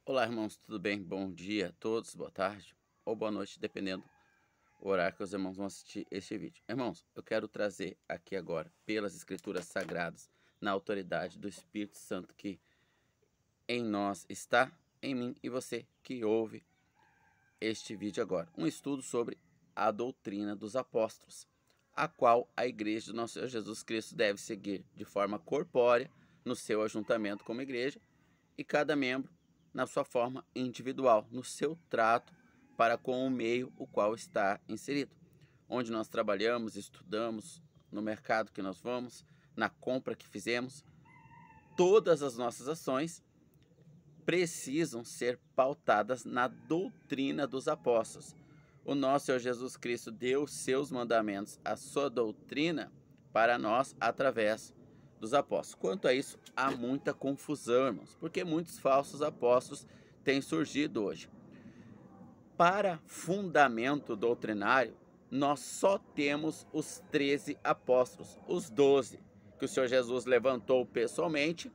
Olá, irmãos, tudo bem? Bom dia a todos, boa tarde ou boa noite, dependendo do horário que os irmãos vão assistir este vídeo. Irmãos, eu quero trazer aqui agora, pelas Escrituras Sagradas, na autoridade do Espírito Santo que em nós está, em mim e você que ouve este vídeo agora, um estudo sobre a doutrina dos apóstolos, a qual a igreja do nosso Senhor Jesus Cristo deve seguir de forma corpórea no seu ajuntamento como igreja e cada membro na sua forma individual, no seu trato para com o meio o qual está inserido. Onde nós trabalhamos, estudamos, no mercado que nós vamos, na compra que fizemos, todas as nossas ações precisam ser pautadas na doutrina dos apóstolos. O nosso Senhor Jesus Cristo deu os seus mandamentos, a sua doutrina para nós através dos apóstolos. Quanto a isso, há muita confusão, irmãos, porque muitos falsos apóstolos têm surgido hoje. Para fundamento doutrinário, nós só temos os 13 apóstolos, os 12 que o Senhor Jesus levantou pessoalmente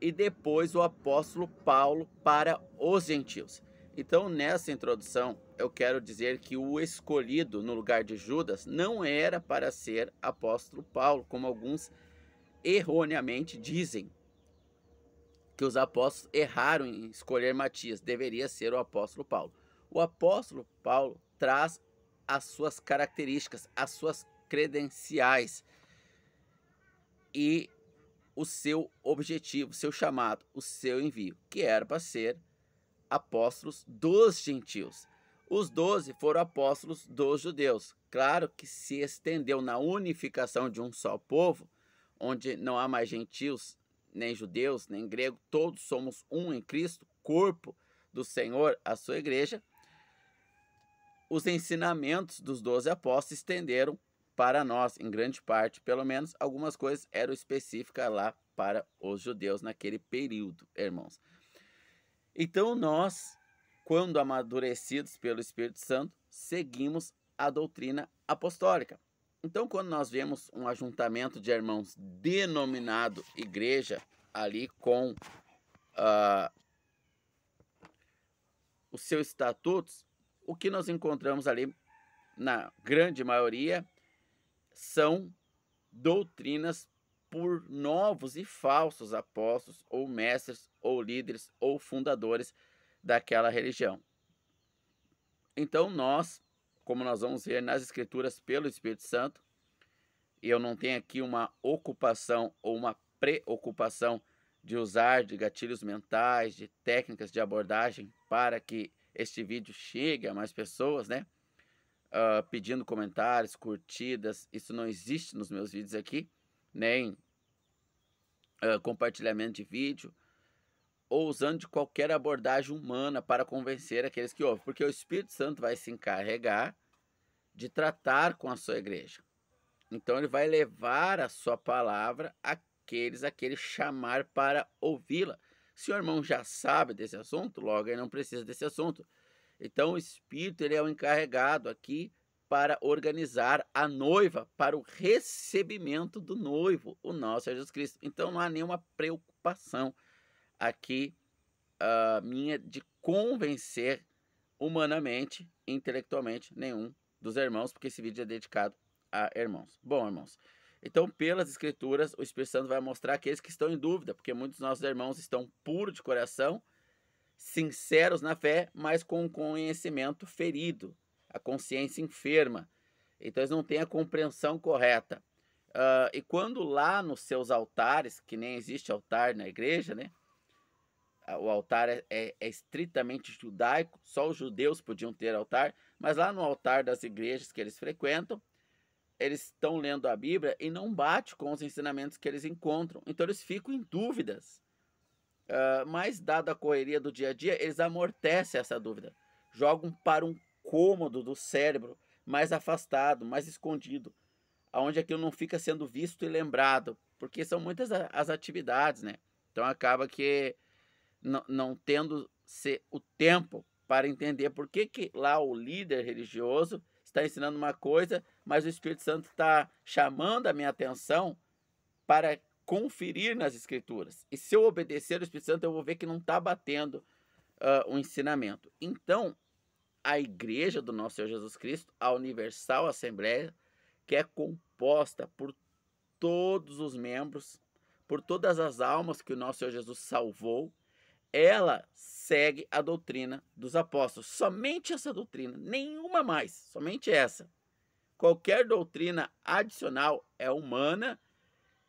e depois o apóstolo Paulo para os gentios. Então, nessa introdução, eu quero dizer que o escolhido no lugar de Judas não era para ser apóstolo Paulo, como alguns erroneamente dizem que os apóstolos erraram em escolher Matias, deveria ser o apóstolo Paulo. O apóstolo Paulo traz as suas características, as suas credenciais e o seu objetivo, seu chamado, o seu envio, que era para ser apóstolos dos gentios. Os 12 foram apóstolos dos judeus. Claro que se estendeu na unificação de um só povo, onde não há mais gentios, nem judeus, nem grego, todos somos um em Cristo, corpo do Senhor, a sua igreja. Os ensinamentos dos 12 apóstolos estenderam para nós, em grande parte, pelo menos algumas coisas eram específicas lá para os judeus naquele período, irmãos. Então nós, quando amadurecidos pelo Espírito Santo, seguimos a doutrina apostólica. Então, quando nós vemos um ajuntamento de irmãos denominado igreja, ali com os seus estatutos, o que nós encontramos ali, na grande maioria, são doutrinas por novos e falsos apóstolos, ou mestres, ou líderes, ou fundadores daquela religião. Então nós, como nós vamos ver nas Escrituras pelo Espírito Santo, e eu não tenho aqui uma ocupação ou uma preocupação de usar de gatilhos mentais, de técnicas de abordagem para que este vídeo chegue a mais pessoas, né? Pedindo comentários, curtidas, isso não existe nos meus vídeos aqui, nem compartilhamento de vídeo, ou usando de qualquer abordagem humana para convencer aqueles que ouvem, porque o Espírito Santo vai se encarregar de tratar com a sua igreja. Então ele vai levar a sua palavra àqueles a que ele chamar para ouvi-la. Se o irmão já sabe desse assunto, logo ele não precisa desse assunto. Então o Espírito ele é o encarregado aqui para organizar a noiva para o recebimento do noivo, o nosso Jesus Cristo. Então não há nenhuma preocupação aqui minha de convencer humanamente, intelectualmente, nenhum dos irmãos, porque esse vídeo é dedicado a irmãos. Bom, irmãos, então pelas Escrituras o Espírito Santo vai mostrar aqueles que estão em dúvida, porque muitos dos nossos irmãos estão puros de coração, sinceros na fé, mas com o conhecimento ferido, a consciência enferma. Então eles não têm a compreensão correta. E quando lá nos seus altares, que nem existe altar na igreja, né? O altar é estritamente judaico, só os judeus podiam ter altar, mas lá no altar das igrejas que eles frequentam, eles estão lendo a Bíblia e não bate com os ensinamentos que eles encontram. Então eles ficam em dúvidas. Mas dada a correria do dia a dia, eles amortecem essa dúvida. Jogam para um cômodo do cérebro mais afastado, mais escondido, onde aquilo não fica sendo visto e lembrado, porque são muitas as atividades, né? Então acaba que não tendo o tempo para entender por que lá o líder religioso está ensinando uma coisa, mas o Espírito Santo está chamando a minha atenção para conferir nas Escrituras. E se eu obedecer ao Espírito Santo, eu vou ver que não está batendo o ensinamento. Então, a igreja do nosso Senhor Jesus Cristo, a Universal Assembleia, que é composta por todos os membros, por todas as almas que o nosso Senhor Jesus salvou, ela segue a doutrina dos apóstolos. Somente essa doutrina, nenhuma mais, somente essa. Qualquer doutrina adicional é humana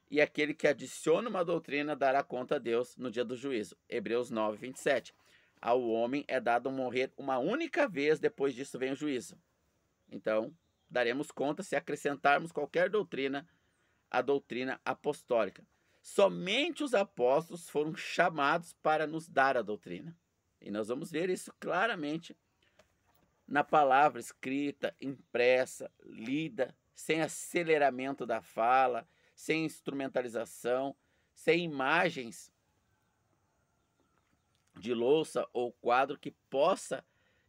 e aquele que adiciona uma doutrina dará conta a Deus no dia do juízo. Hebreus 9, 27. Ao homem é dado morrer uma única vez, depois disso vem o juízo. Então, daremos conta se acrescentarmos qualquer doutrina à doutrina apostólica. Somente os apóstolos foram chamados para nos dar a doutrina. E nós vamos ver isso claramente na palavra escrita, impressa, lida, sem aceleramento da fala, sem instrumentalização, sem imagens de louça ou quadro que possa,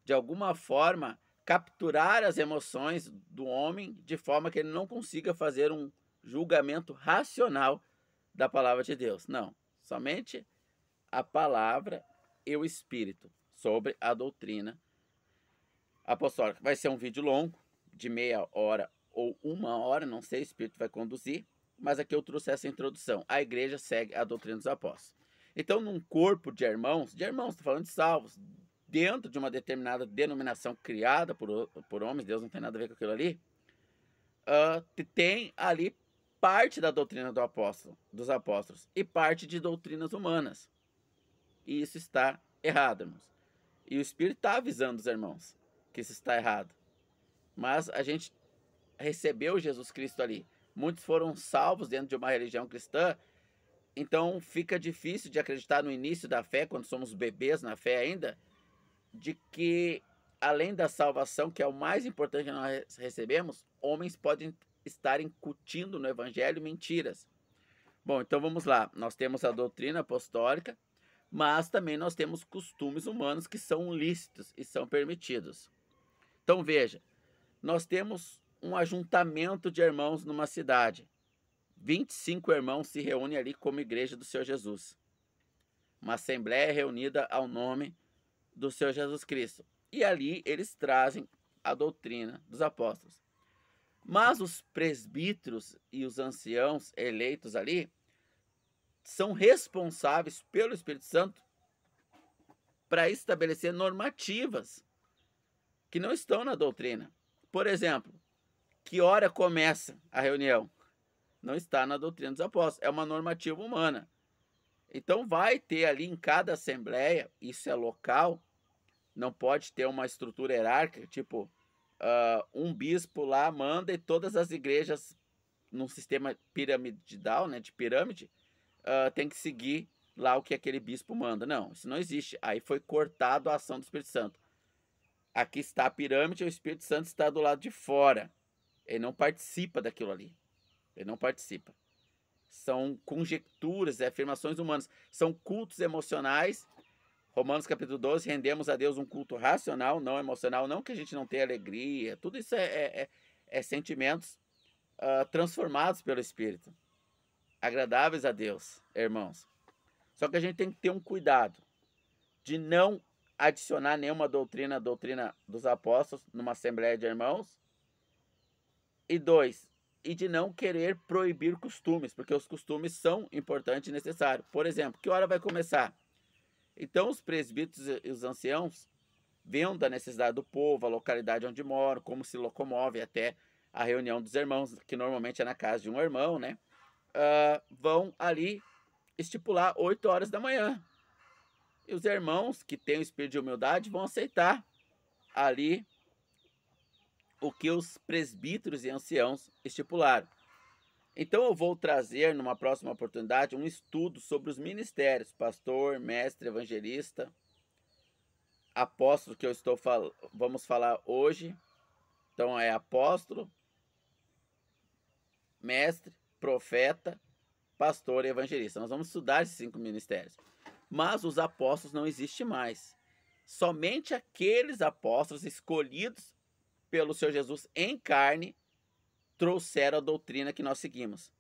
de alguma forma, capturar as emoções do homem de forma que ele não consiga fazer um julgamento racional da palavra de Deus. Não, somente a palavra e o Espírito sobre a doutrina apostólica. Vai ser um vídeo longo, de meia hora ou 1 hora, não sei, o Espírito vai conduzir, mas aqui eu trouxe essa introdução. A igreja segue a doutrina dos apóstolos. Então, num corpo de irmãos, estou falando de salvos, dentro de uma determinada denominação criada por homens, Deus não tem nada a ver com aquilo ali, tem ali parte da doutrina dos apóstolos e parte de doutrinas humanas. E isso está errado, irmãos. E o Espírito está avisando os irmãos que isso está errado. Mas a gente recebeu Jesus Cristo ali. Muitos foram salvos dentro de uma religião cristã, então fica difícil de acreditar no início da fé, quando somos bebês na fé ainda, de que além da salvação, que é o mais importante que nós recebemos, homens podem estar incutindo no evangelho mentiras. Bom, então vamos lá. Nós temos a doutrina apostólica, mas também nós temos costumes humanos que são lícitos e são permitidos. Então veja, nós temos um ajuntamento de irmãos numa cidade. 25 irmãos se reúnem ali como igreja do Senhor Jesus. Uma assembleia reunida ao nome do Senhor Jesus Cristo. E ali eles trazem a doutrina dos apóstolos. Mas os presbíteros e os anciãos eleitos ali são responsáveis pelo Espírito Santo para estabelecer normativas que não estão na doutrina. Por exemplo, que hora começa a reunião? Não está na doutrina dos apóstolos, é uma normativa humana. Então vai ter ali em cada assembleia, isso é local, não pode ter uma estrutura hierárquica, tipo, um bispo lá manda e todas as igrejas, num sistema piramidal, né, de pirâmide, tem que seguir lá o que aquele bispo manda. Não, isso não existe. Aí foi cortado a ação do Espírito Santo. Aqui está a pirâmide, o Espírito Santo está do lado de fora. Ele não participa daquilo ali. Ele não participa. São conjecturas, afirmações humanas. São cultos emocionais. Romanos capítulo 12, rendemos a Deus um culto racional, não emocional. Não que a gente não tenha alegria. Tudo isso é sentimentos transformados pelo Espírito. Agradáveis a Deus, irmãos. Só que a gente tem que ter um cuidado de não adicionar nenhuma doutrina dos apóstolos numa assembleia de irmãos. E 2, e de não querer proibir costumes, porque os costumes são importantes e necessários. Por exemplo, que hora vai começar? Então os presbíteros e os anciãos, vendo a necessidade do povo, a localidade onde moram, como se locomove até a reunião dos irmãos, que normalmente é na casa de um irmão, né? Vão ali estipular 8 horas da manhã. E os irmãos que têm o espírito de humildade vão aceitar ali o que os presbíteros e anciãos estipularam. Então eu vou trazer numa próxima oportunidade um estudo sobre os ministérios, pastor, mestre, evangelista, apóstolo, que vamos falar hoje. Então é apóstolo, mestre, profeta, pastor e evangelista. Nós vamos estudar esses 5 ministérios. Mas os apóstolos não existem mais. Somente aqueles apóstolos escolhidos pelo Senhor Jesus em carne trouxeram a doutrina que nós seguimos.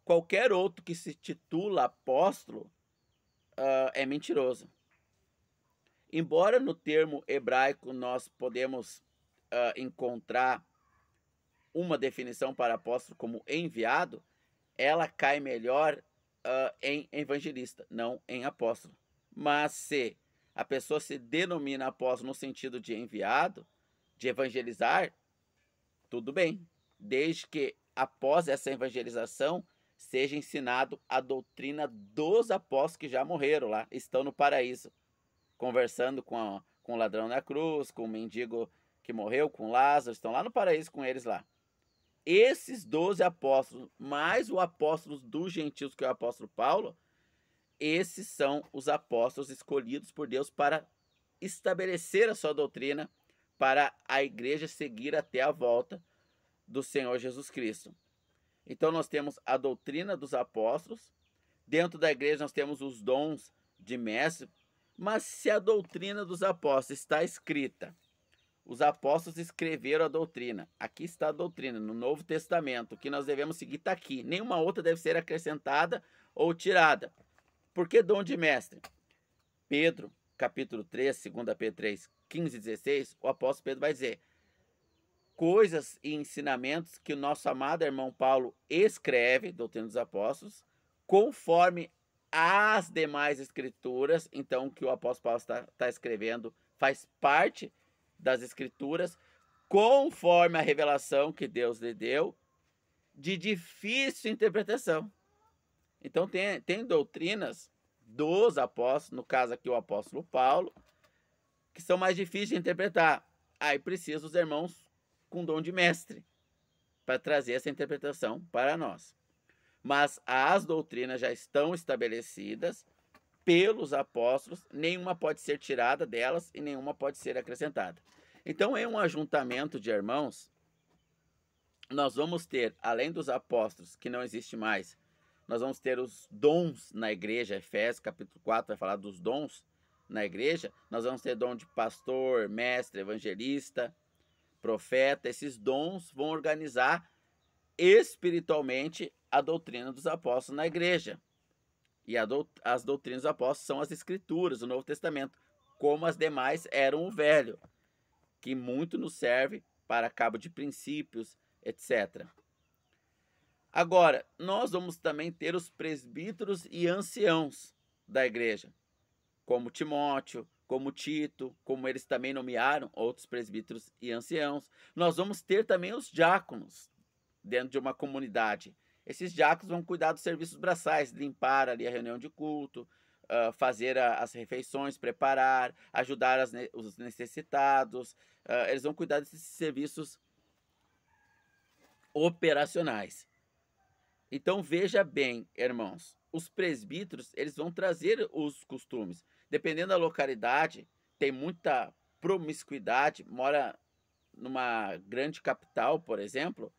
Qualquer outro que se titula apóstolo é mentiroso. Embora no termo hebraico nós podemos encontrar uma definição para apóstolo como enviado, ela cai melhor em evangelista, não em apóstolo. Mas se a pessoa se denomina apóstolo no sentido de enviado, de evangelizar, tudo bem, desde que após essa evangelização seja ensinado a doutrina dos apóstolos que já morreram lá, estão no paraíso, conversando com o ladrão na cruz, com o mendigo que morreu, com Lázaro, estão lá no paraíso com eles lá. Esses 12 apóstolos, mais o apóstolo dos gentios, que é o apóstolo Paulo, esses são os apóstolos escolhidos por Deus para estabelecer a sua doutrina, para a igreja seguir até a volta do Senhor Jesus Cristo. Então nós temos a doutrina dos apóstolos, dentro da igreja nós temos os dons de mestre, mas se a doutrina dos apóstolos está escrita, os apóstolos escreveram a doutrina, aqui está a doutrina, no Novo Testamento, o que nós devemos seguir está aqui, nenhuma outra deve ser acrescentada ou tirada. Por que dom de mestre? Pedro, capítulo 3, 2 Pedro 3, 15 e 16, o apóstolo Pedro vai dizer: coisas e ensinamentos que o nosso amado irmão Paulo escreve, doutrina dos apóstolos, conforme as demais escrituras. Então, o que o apóstolo Paulo está escrevendo faz parte das escrituras, conforme a revelação que Deus lhe deu, de difícil interpretação. Então, tem doutrinas dos apóstolos, no caso aqui o apóstolo Paulo, que são mais difíceis de interpretar. Aí precisa os irmãos com dom de mestre para trazer essa interpretação para nós. Mas as doutrinas já estão estabelecidas pelos apóstolos, nenhuma pode ser tirada delas e nenhuma pode ser acrescentada. Então, em um ajuntamento de irmãos, nós vamos ter, além dos apóstolos, que não existe mais, nós vamos ter os dons na igreja. Efésios capítulo 4 vai falar dos dons na igreja. Nós vamos ter dom de pastor, mestre, evangelista, profeta. Esses dons vão organizar espiritualmente a doutrina dos apóstolos na igreja. E as doutrinas dos apóstolos são as escrituras, o Novo Testamento, como as demais eram o Velho, que muito nos serve para cabo de princípios, etc. Agora, nós vamos também ter os presbíteros e anciãos da igreja, como Timóteo, como Tito, como eles também nomearam outros presbíteros e anciãos. Nós vamos ter também os diáconos dentro de uma comunidade. Esses diáconos vão cuidar dos serviços braçais, limpar ali a reunião de culto, fazer as refeições, preparar, ajudar os necessitados. Eles vão cuidar desses serviços operacionais. Então veja bem, irmãos, os presbíteros, eles vão trazer os costumes. Dependendo da localidade, tem muita promiscuidade, mora numa grande capital, por exemplo,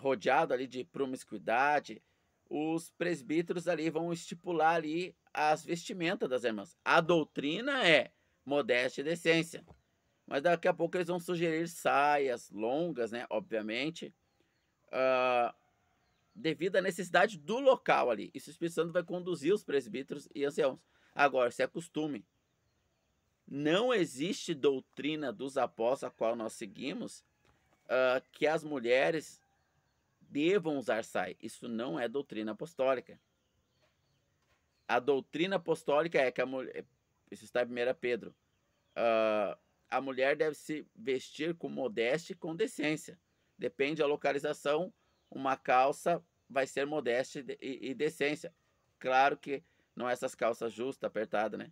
rodeado ali de promiscuidade, os presbíteros ali vão estipular ali as vestimentas das irmãs. A doutrina é modéstia e decência, mas daqui a pouco eles vão sugerir saias longas, né, obviamente, devido à necessidade do local ali. Isso o Espírito Santo vai conduzir os presbíteros e anciãos. Agora, se é costume, não existe doutrina dos apóstolos a qual nós seguimos que as mulheres devam usar saia. Isso não é doutrina apostólica. A doutrina apostólica é que a mulher, isso está em 1 Pedro, a mulher deve se vestir com modéstia e com decência. Depende da localização, uma calça vai ser modéstia e decência. Claro que não é essas calças justas, apertadas, né?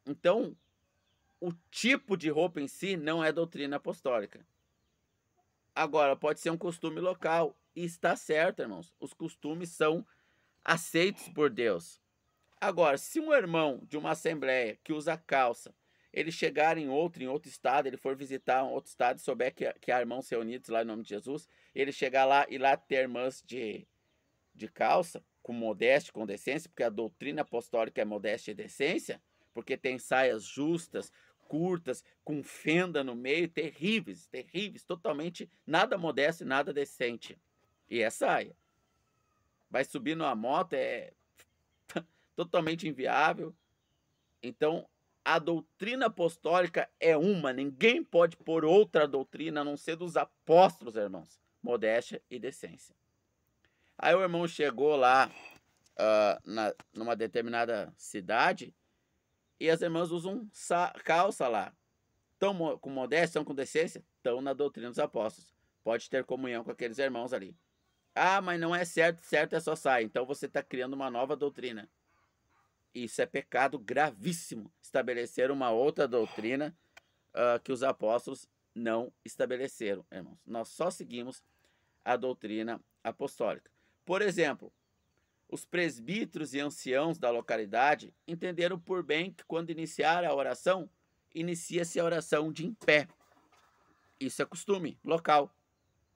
Então, o tipo de roupa em si não é doutrina apostólica. Agora, pode ser um costume local. E está certo, irmãos. Os costumes são aceitos por Deus. Agora, se um irmão de uma assembleia que usa calça, ele chegar em outro estado, ele for visitar um outro estado e souber que há irmãos reunidos lá em nome de Jesus, ele chegar lá e lá ter irmãs de calça, com modéstia, com decência, porque a doutrina apostólica é modéstia e decência, porque tem saias justas, curtas, com fenda no meio, terríveis, terríveis, totalmente nada modesto e nada decente. E é saia. Vai subir numa moto, é totalmente inviável. Então, a doutrina apostólica é uma, ninguém pode pôr outra doutrina a não ser dos apóstolos, irmãos. Modéstia e decência. Aí o irmão chegou lá numa determinada cidade e as irmãs usam calça lá. Estão com modéstia, estão com decência? Estão na doutrina dos apóstolos. Pode ter comunhão com aqueles irmãos ali. Ah, mas não é certo, certo é só sair. Então você está criando uma nova doutrina. Isso é pecado gravíssimo. Estabelecer uma outra doutrina que os apóstolos não estabeleceram, irmãos. Nós só seguimos a doutrina apostólica. Por exemplo, os presbíteros e anciãos da localidade entenderam por bem que quando iniciar a oração, inicia-se a oração de em pé. Isso é costume local.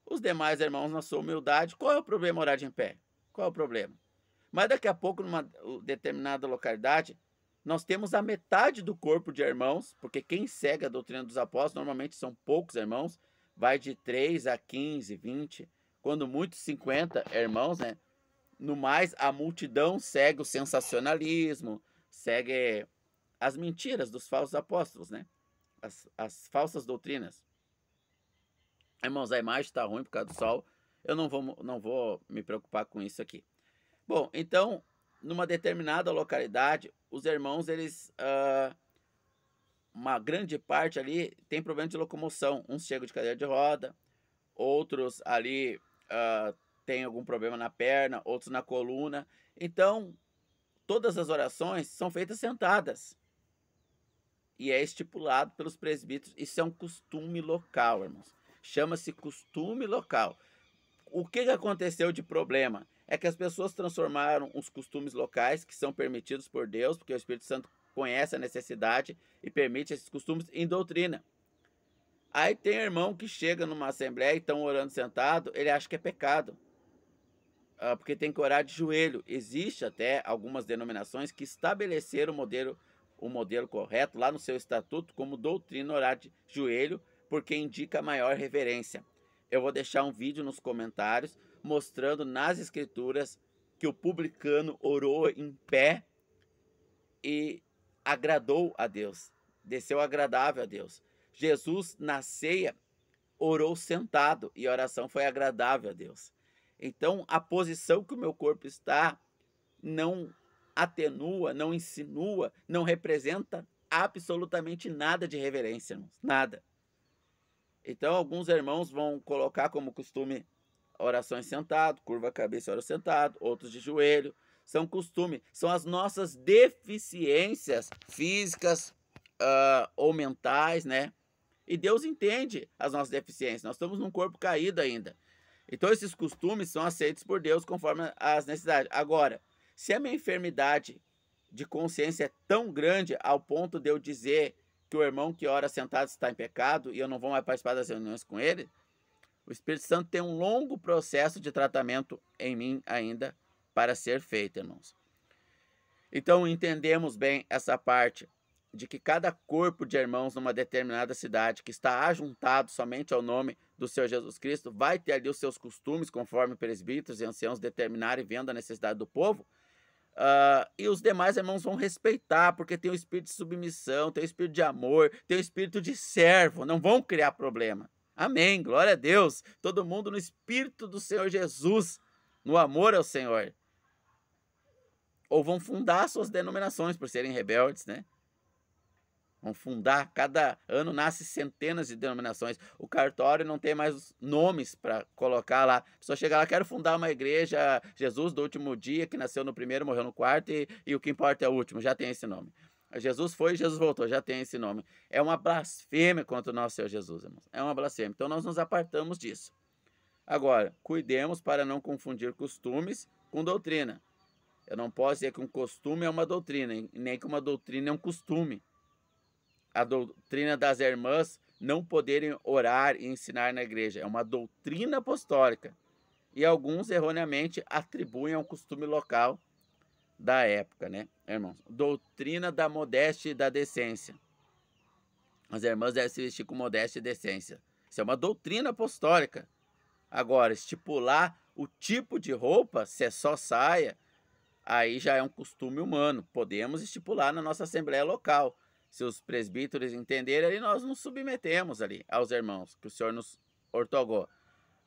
Os demais irmãos, na sua humildade, qual é o problema orar de em pé? Qual é o problema? Mas daqui a pouco, numa determinada localidade, nós temos a metade do corpo de irmãos, porque quem segue a doutrina dos apóstolos, normalmente são poucos irmãos, vai de 3 a 15, 20, quando muitos 50 irmãos, né? No mais, a multidão segue o sensacionalismo, segue as mentiras dos falsos apóstolos, né? As falsas doutrinas. Irmãos, a imagem está ruim por causa do sol. Eu não vou me preocupar com isso aqui. Bom, então, numa determinada localidade, os irmãos, eles... uma grande parte ali tem problema de locomoção. Uns chegam de cadeira de roda, outros ali tem algum problema na perna, outros na coluna. Então, todas as orações são feitas sentadas. E é estipulado pelos presbíteros. Isso é um costume local, irmãos. Chama-se costume local. O que aconteceu de problema? É que as pessoas transformaram os costumes locais, que são permitidos por Deus, porque o Espírito Santo conhece a necessidade e permite esses costumes, em doutrina. Aí tem irmão que chega numa assembleia e estão orando sentado, ele acha que é pecado, porque tem que orar de joelho. Existe até algumas denominações que estabeleceram o modelo correto lá no seu estatuto como doutrina orar de joelho, porque indica maior reverência. Eu vou deixar um vídeo nos comentários mostrando nas escrituras que o publicano orou em pé e agradou a Deus, desceu agradável a Deus. Jesus, na ceia, orou sentado e a oração foi agradável a Deus. Então, a posição que o meu corpo está não atenua, não insinua, não representa absolutamente nada de reverência, irmãos, nada. Então, alguns irmãos vão colocar como costume orações sentado, curva a cabeça e ora sentado, outros de joelho. São costume, são as nossas deficiências físicas ou mentais, né? E Deus entende as nossas deficiências. Nós estamos num corpo caído ainda. Então, esses costumes são aceitos por Deus conforme as necessidades. Agora, se a minha enfermidade de consciência é tão grande ao ponto de eu dizer que o irmão que ora sentado está em pecado e eu não vou mais participar das reuniões com ele, o Espírito Santo tem um longo processo de tratamento em mim ainda para ser feito, irmãos. Então, entendemos bem essa parte de que cada corpo de irmãos numa determinada cidade que está ajuntado somente ao nome do Senhor Jesus Cristo vai ter ali os seus costumes, conforme presbíteros e anciãos determinarem, vendo a necessidade do povo. E os demais irmãos vão respeitar, porque tem o espírito de submissão, tem o espírito de amor, tem o espírito de servo, não vão criar problema. Amém, glória a Deus. Todo mundo no espírito do Senhor Jesus, no amor ao Senhor. Ou vão fundar suas denominações por serem rebeldes, né? Vão fundar, cada ano nasce centenas de denominações. O cartório não tem mais nomes para colocar lá. A pessoa chega lá, quero fundar uma igreja Jesus do último dia, que nasceu no primeiro, morreu no quarto, e o que importa é o último, já tem esse nome. Jesus foi e Jesus voltou, já tem esse nome. É uma blasfêmia contra o nosso Senhor Jesus, irmãos. É uma blasfêmia. Então nós nos apartamos disso. Agora, cuidemos para não confundir costumes com doutrina. Eu não posso dizer que um costume é uma doutrina, nem que uma doutrina é um costume. A doutrina das irmãs não poderem orar e ensinar na igreja. É uma doutrina apostólica. E alguns erroneamente atribuem ao costume local da época, né, irmãos? Doutrina da modéstia e da decência. As irmãs devem se vestir com modéstia e decência. Isso é uma doutrina apostólica. Agora, estipular o tipo de roupa, se é só saia, aí já é um costume humano. Podemos estipular na nossa assembleia local. Se os presbíteros entenderem, ali nós nos submetemos ali aos irmãos que o Senhor nos ortogou.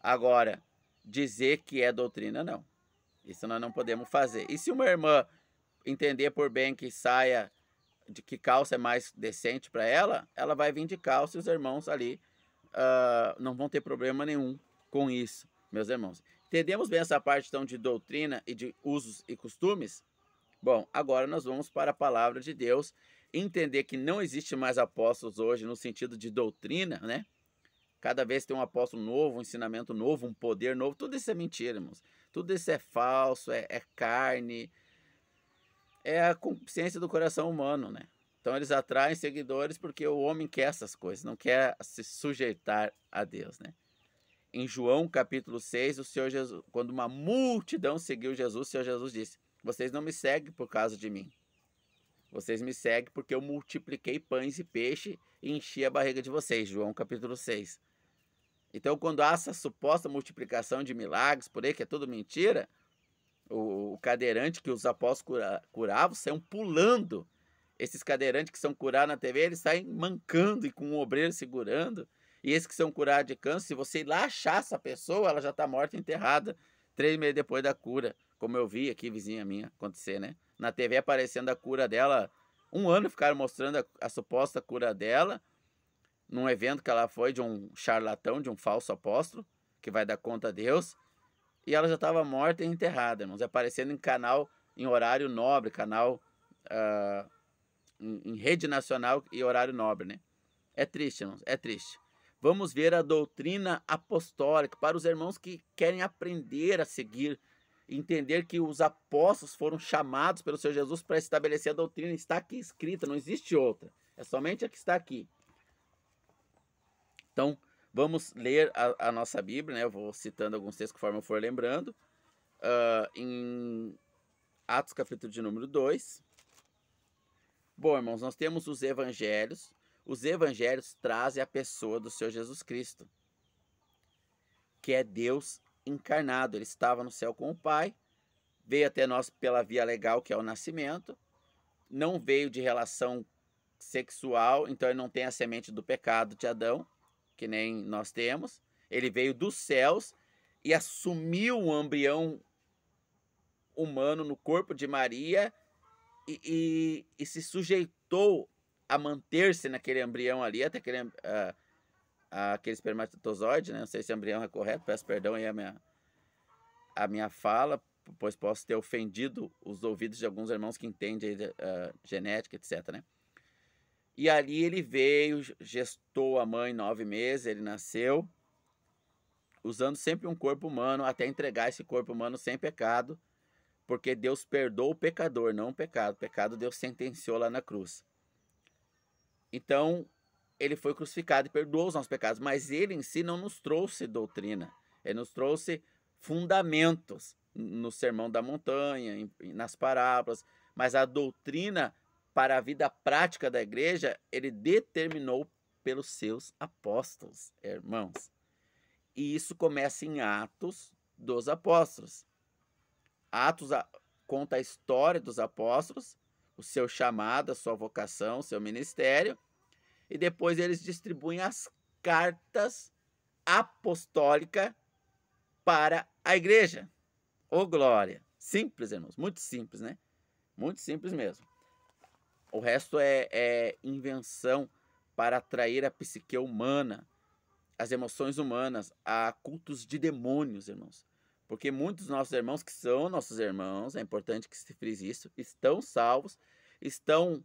Agora, dizer que é doutrina, não. Isso nós não podemos fazer. E se uma irmã entender por bem que saia, de que calça é mais decente para ela, ela vai vir de calça e os irmãos ali não vão ter problema nenhum com isso, meus irmãos. Entendemos bem essa parte então de doutrina e de usos e costumes? Bom, agora nós vamos para a palavra de Deus, entender que não existe mais apóstolos hoje no sentido de doutrina, né? Cada vez tem um apóstolo novo, um ensinamento novo, um poder novo. Tudo isso é mentira, irmãos. Tudo isso é falso, é carne, é a consciência do coração humano, né? Então eles atraem seguidores porque o homem quer essas coisas, não quer se sujeitar a Deus, né? Em João capítulo 6, o Senhor Jesus, quando uma multidão seguiu Jesus, o Senhor Jesus disse: vocês não me seguem por causa de mim. Vocês me seguem porque eu multipliquei pães e peixe e enchi a barriga de vocês. João capítulo 6. Então, quando há essa suposta multiplicação de milagres por aí, que é tudo mentira, o cadeirante que os apóstolos curavam saiam pulando. Esses cadeirantes que são curados na TV, eles saem mancando e com um obreiro segurando. E esses que são curados de câncer, se você ir lá achar essa pessoa, ela já está morta e enterrada 3 meses depois da cura. Como eu vi aqui, vizinha minha, acontecer, né? Na TV aparecendo a cura dela. 1 ano ficaram mostrando a suposta cura dela, num evento que ela foi de um charlatão, de um falso apóstolo, que vai dar conta a Deus. E ela já estava morta e enterrada, irmãos. Aparecendo em canal, em horário nobre, canal em rede nacional e horário nobre, né? É triste, irmãos, é triste. Vamos ver a doutrina apostólica para os irmãos que querem aprender a seguir, entender que os apóstolos foram chamados pelo Senhor Jesus para estabelecer a doutrina. Está aqui escrita, não existe outra. É somente a que está aqui. Então, vamos ler a nossa Bíblia, né? Eu vou citando alguns textos conforme eu for lembrando. Em Atos capítulo de número 2. Bom, irmãos, nós temos os evangelhos. Os evangelhos trazem a pessoa do Senhor Jesus Cristo, que é Deus encarnado. Ele estava no céu com o Pai, veio até nós pela via legal, que é o nascimento. Não veio de relação sexual, então ele não tem a semente do pecado de Adão, que nem nós temos. Ele veio dos céus e assumiu um embrião humano no corpo de Maria e se sujeitou a manter-se naquele embrião ali, até aquele espermatozoide, né? Não sei se embrião é correto, peço perdão aí a minha fala, pois posso ter ofendido os ouvidos de alguns irmãos que entendem genética, etc, né? E ali ele veio, gestou a mãe 9 meses, ele nasceu, usando sempre um corpo humano, até entregar esse corpo humano sem pecado, porque Deus perdoa o pecador, não o pecado. O pecado Deus sentenciou lá na cruz. Então, ele foi crucificado e perdoou os nossos pecados, mas ele em si não nos trouxe doutrina. Ele nos trouxe fundamentos no Sermão da Montanha, nas parábolas, mas a doutrina para a vida prática da igreja, ele determinou pelos seus apóstolos, irmãos. E isso começa em Atos dos Apóstolos. Atos conta a história dos apóstolos, o seu chamado, a sua vocação, o seu ministério, e depois eles distribuem as cartas apostólicas para a igreja. Ô glória! Simples, irmãos, muito simples, né? Muito simples mesmo. O resto é invenção para atrair a psique humana, as emoções humanas, a cultos de demônios, irmãos. Porque muitos dos nossos irmãos, que são nossos irmãos, é importante que se frise isso, estão salvos, estão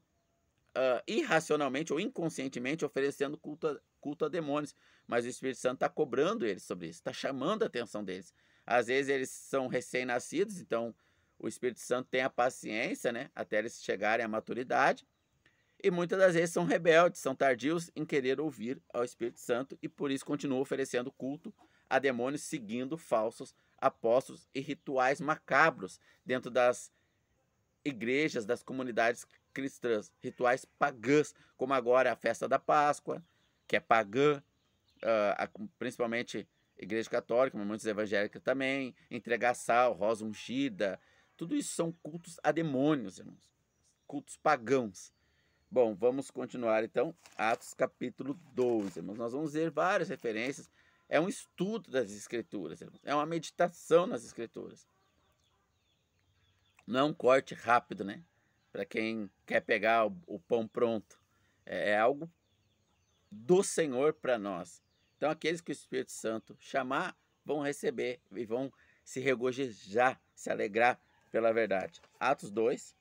irracionalmente ou inconscientemente oferecendo culto a demônios. Mas o Espírito Santo está cobrando eles sobre isso, está chamando a atenção deles. Às vezes eles são recém-nascidos, então o Espírito Santo tem a paciência, né, até eles chegarem à maturidade. E muitas das vezes são rebeldes, são tardios em querer ouvir ao Espírito Santo e por isso continuam oferecendo culto a demônios, seguindo falsos apóstolos e rituais macabros dentro das igrejas, das comunidades cristãs, rituais pagãs, como agora a festa da Páscoa, que é pagã, principalmente igreja católica, mas muitos evangélicos também, entregar sal, rosa ungida, Tudo isso são cultos a demônios, irmãos. Cultos pagãos. Bom, vamos continuar então. Atos capítulo 12, irmãos. Nós vamos ver várias referências. É um estudo das Escrituras, irmãos. É uma meditação nas Escrituras. Não é um corte rápido, né? Para quem quer pegar o pão pronto. É algo do Senhor para nós. Então, aqueles que o Espírito Santo chamar, vão receber e vão se regozijar, se alegrar pela verdade. Atos 2.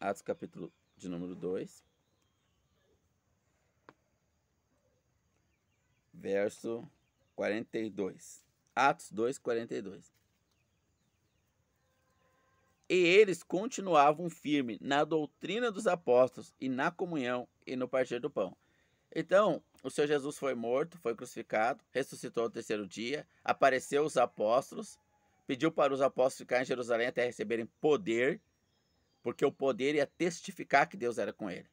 Atos capítulo de número 2. Verso 42. Atos 2, 42. E eles continuavam firmes na doutrina dos apóstolos e na comunhão e no partir do pão. Então, o Senhor Jesus foi morto, foi crucificado, ressuscitou no terceiro dia, apareceu aos apóstolos, pediu para os apóstolos ficarem em Jerusalém até receberem poder, porque o poder ia testificar que Deus era com ele.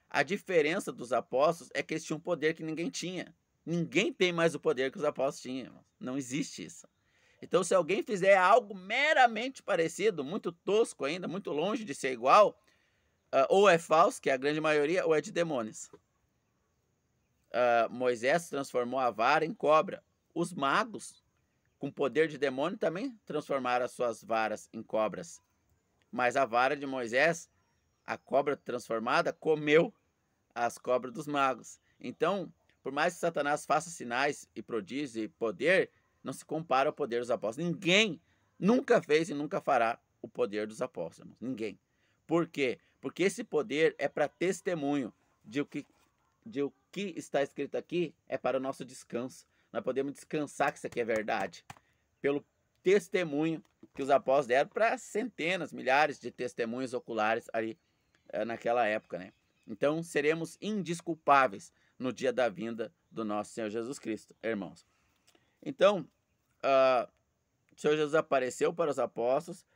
A diferença dos apóstolos é que eles tinham um poder que ninguém tinha. Ninguém tem mais o poder que os apóstolos tinham. Não existe isso. Então, se alguém fizer algo meramente parecido, muito tosco ainda, muito longe de ser igual, ou é falso, que é a grande maioria, ou é de demônios. Moisés transformou a vara em cobra. Os magos, com poder de demônio, também transformaram as suas varas em cobras. Mas a vara de Moisés, a cobra transformada, comeu as cobras dos magos. Então, por mais que Satanás faça sinais e prodígios e poder, não se compara ao poder dos apóstolos. Ninguém nunca fez e nunca fará o poder dos apóstolos. Ninguém. Por quê? Porque esse poder é para testemunho de o que está escrito aqui é para o nosso descanso. Nós podemos descansar que isso aqui é verdade. Pelo testemunho que os apóstolos deram para centenas, milhares de testemunhos oculares ali naquela época, né? Então, seremos indesculpáveis no dia da vinda do nosso Senhor Jesus Cristo, irmãos. Então, o Senhor Jesus apareceu para os apóstolos,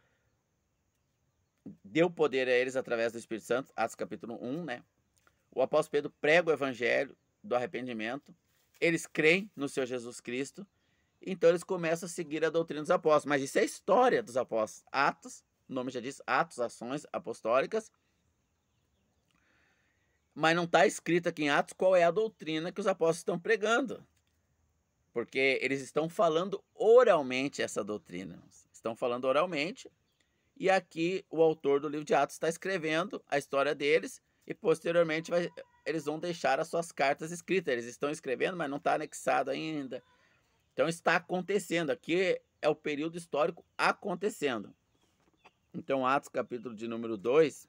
deu poder a eles através do Espírito Santo, Atos capítulo 1, né? O apóstolo Pedro prega o evangelho do arrependimento, eles creem no Senhor Jesus Cristo, então eles começam a seguir a doutrina dos apóstolos. Mas isso é a história dos apóstolos. Atos, o nome já diz, Atos, ações apostólicas. Mas não está escrito aqui em Atos qual é a doutrina que os apóstolos estão pregando. Porque eles estão falando oralmente essa doutrina. Estão falando oralmente. E aqui o autor do livro de Atos está escrevendo a história deles. E posteriormente eles vão deixar as suas cartas escritas. Eles estão escrevendo, mas não está anexado ainda. Então está acontecendo. Aqui é o período histórico acontecendo. Então Atos capítulo de número 2,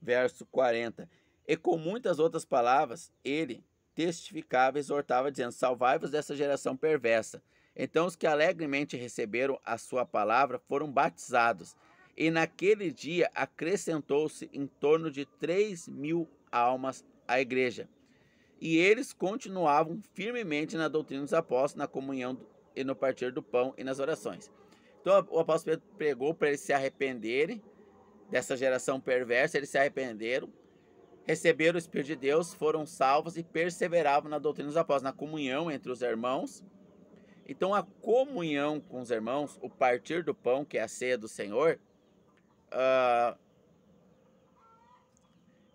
verso 40. E com muitas outras palavras, ele testificava e exortava, dizendo: salvai-vos dessa geração perversa. Então os que alegremente receberam a sua palavra foram batizados. E naquele dia acrescentou-se em torno de 3.000 almas à igreja. E eles continuavam firmemente na doutrina dos apóstolos, na comunhão e no partir do pão e nas orações. Então o apóstolo Pedro pregou para eles se arrependerem dessa geração perversa. Eles se arrependeram, receberam o Espírito de Deus, foram salvos e perseveravam na doutrina dos apóstolos, na comunhão entre os irmãos. Então a comunhão com os irmãos, o partir do pão, que é a ceia do Senhor,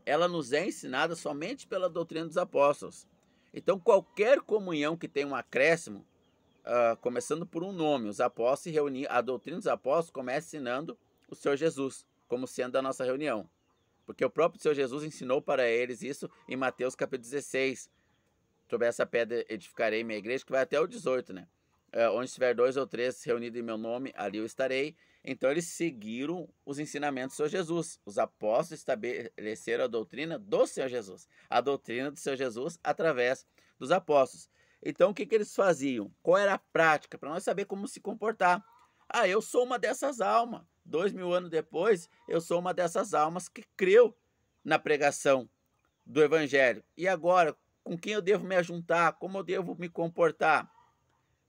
ela nos é ensinada somente pela doutrina dos apóstolos. Então qualquer comunhão que tenha um acréscimo, começando por um nome, os apóstolos se reuniam, a doutrina dos apóstolos começa ensinando o Senhor Jesus, como sendo a nossa reunião. Porque o próprio Senhor Jesus ensinou para eles isso em Mateus capítulo 16. Sobre essa pedra edificarei minha igreja, que vai até o 18, né? Onde estiver 2 ou 3 reunidos em meu nome, ali eu estarei. Então eles seguiram os ensinamentos do Senhor Jesus. Os apóstolos estabeleceram a doutrina do Senhor Jesus. A doutrina do Senhor Jesus através dos apóstolos. Então o que eles faziam? Qual era a prática? Para nós saber como se comportar. Eu sou uma dessas almas. 2.000 anos depois, eu sou uma dessas almas que creu na pregação do evangelho. E agora, com quem eu devo me ajuntar? Como eu devo me comportar?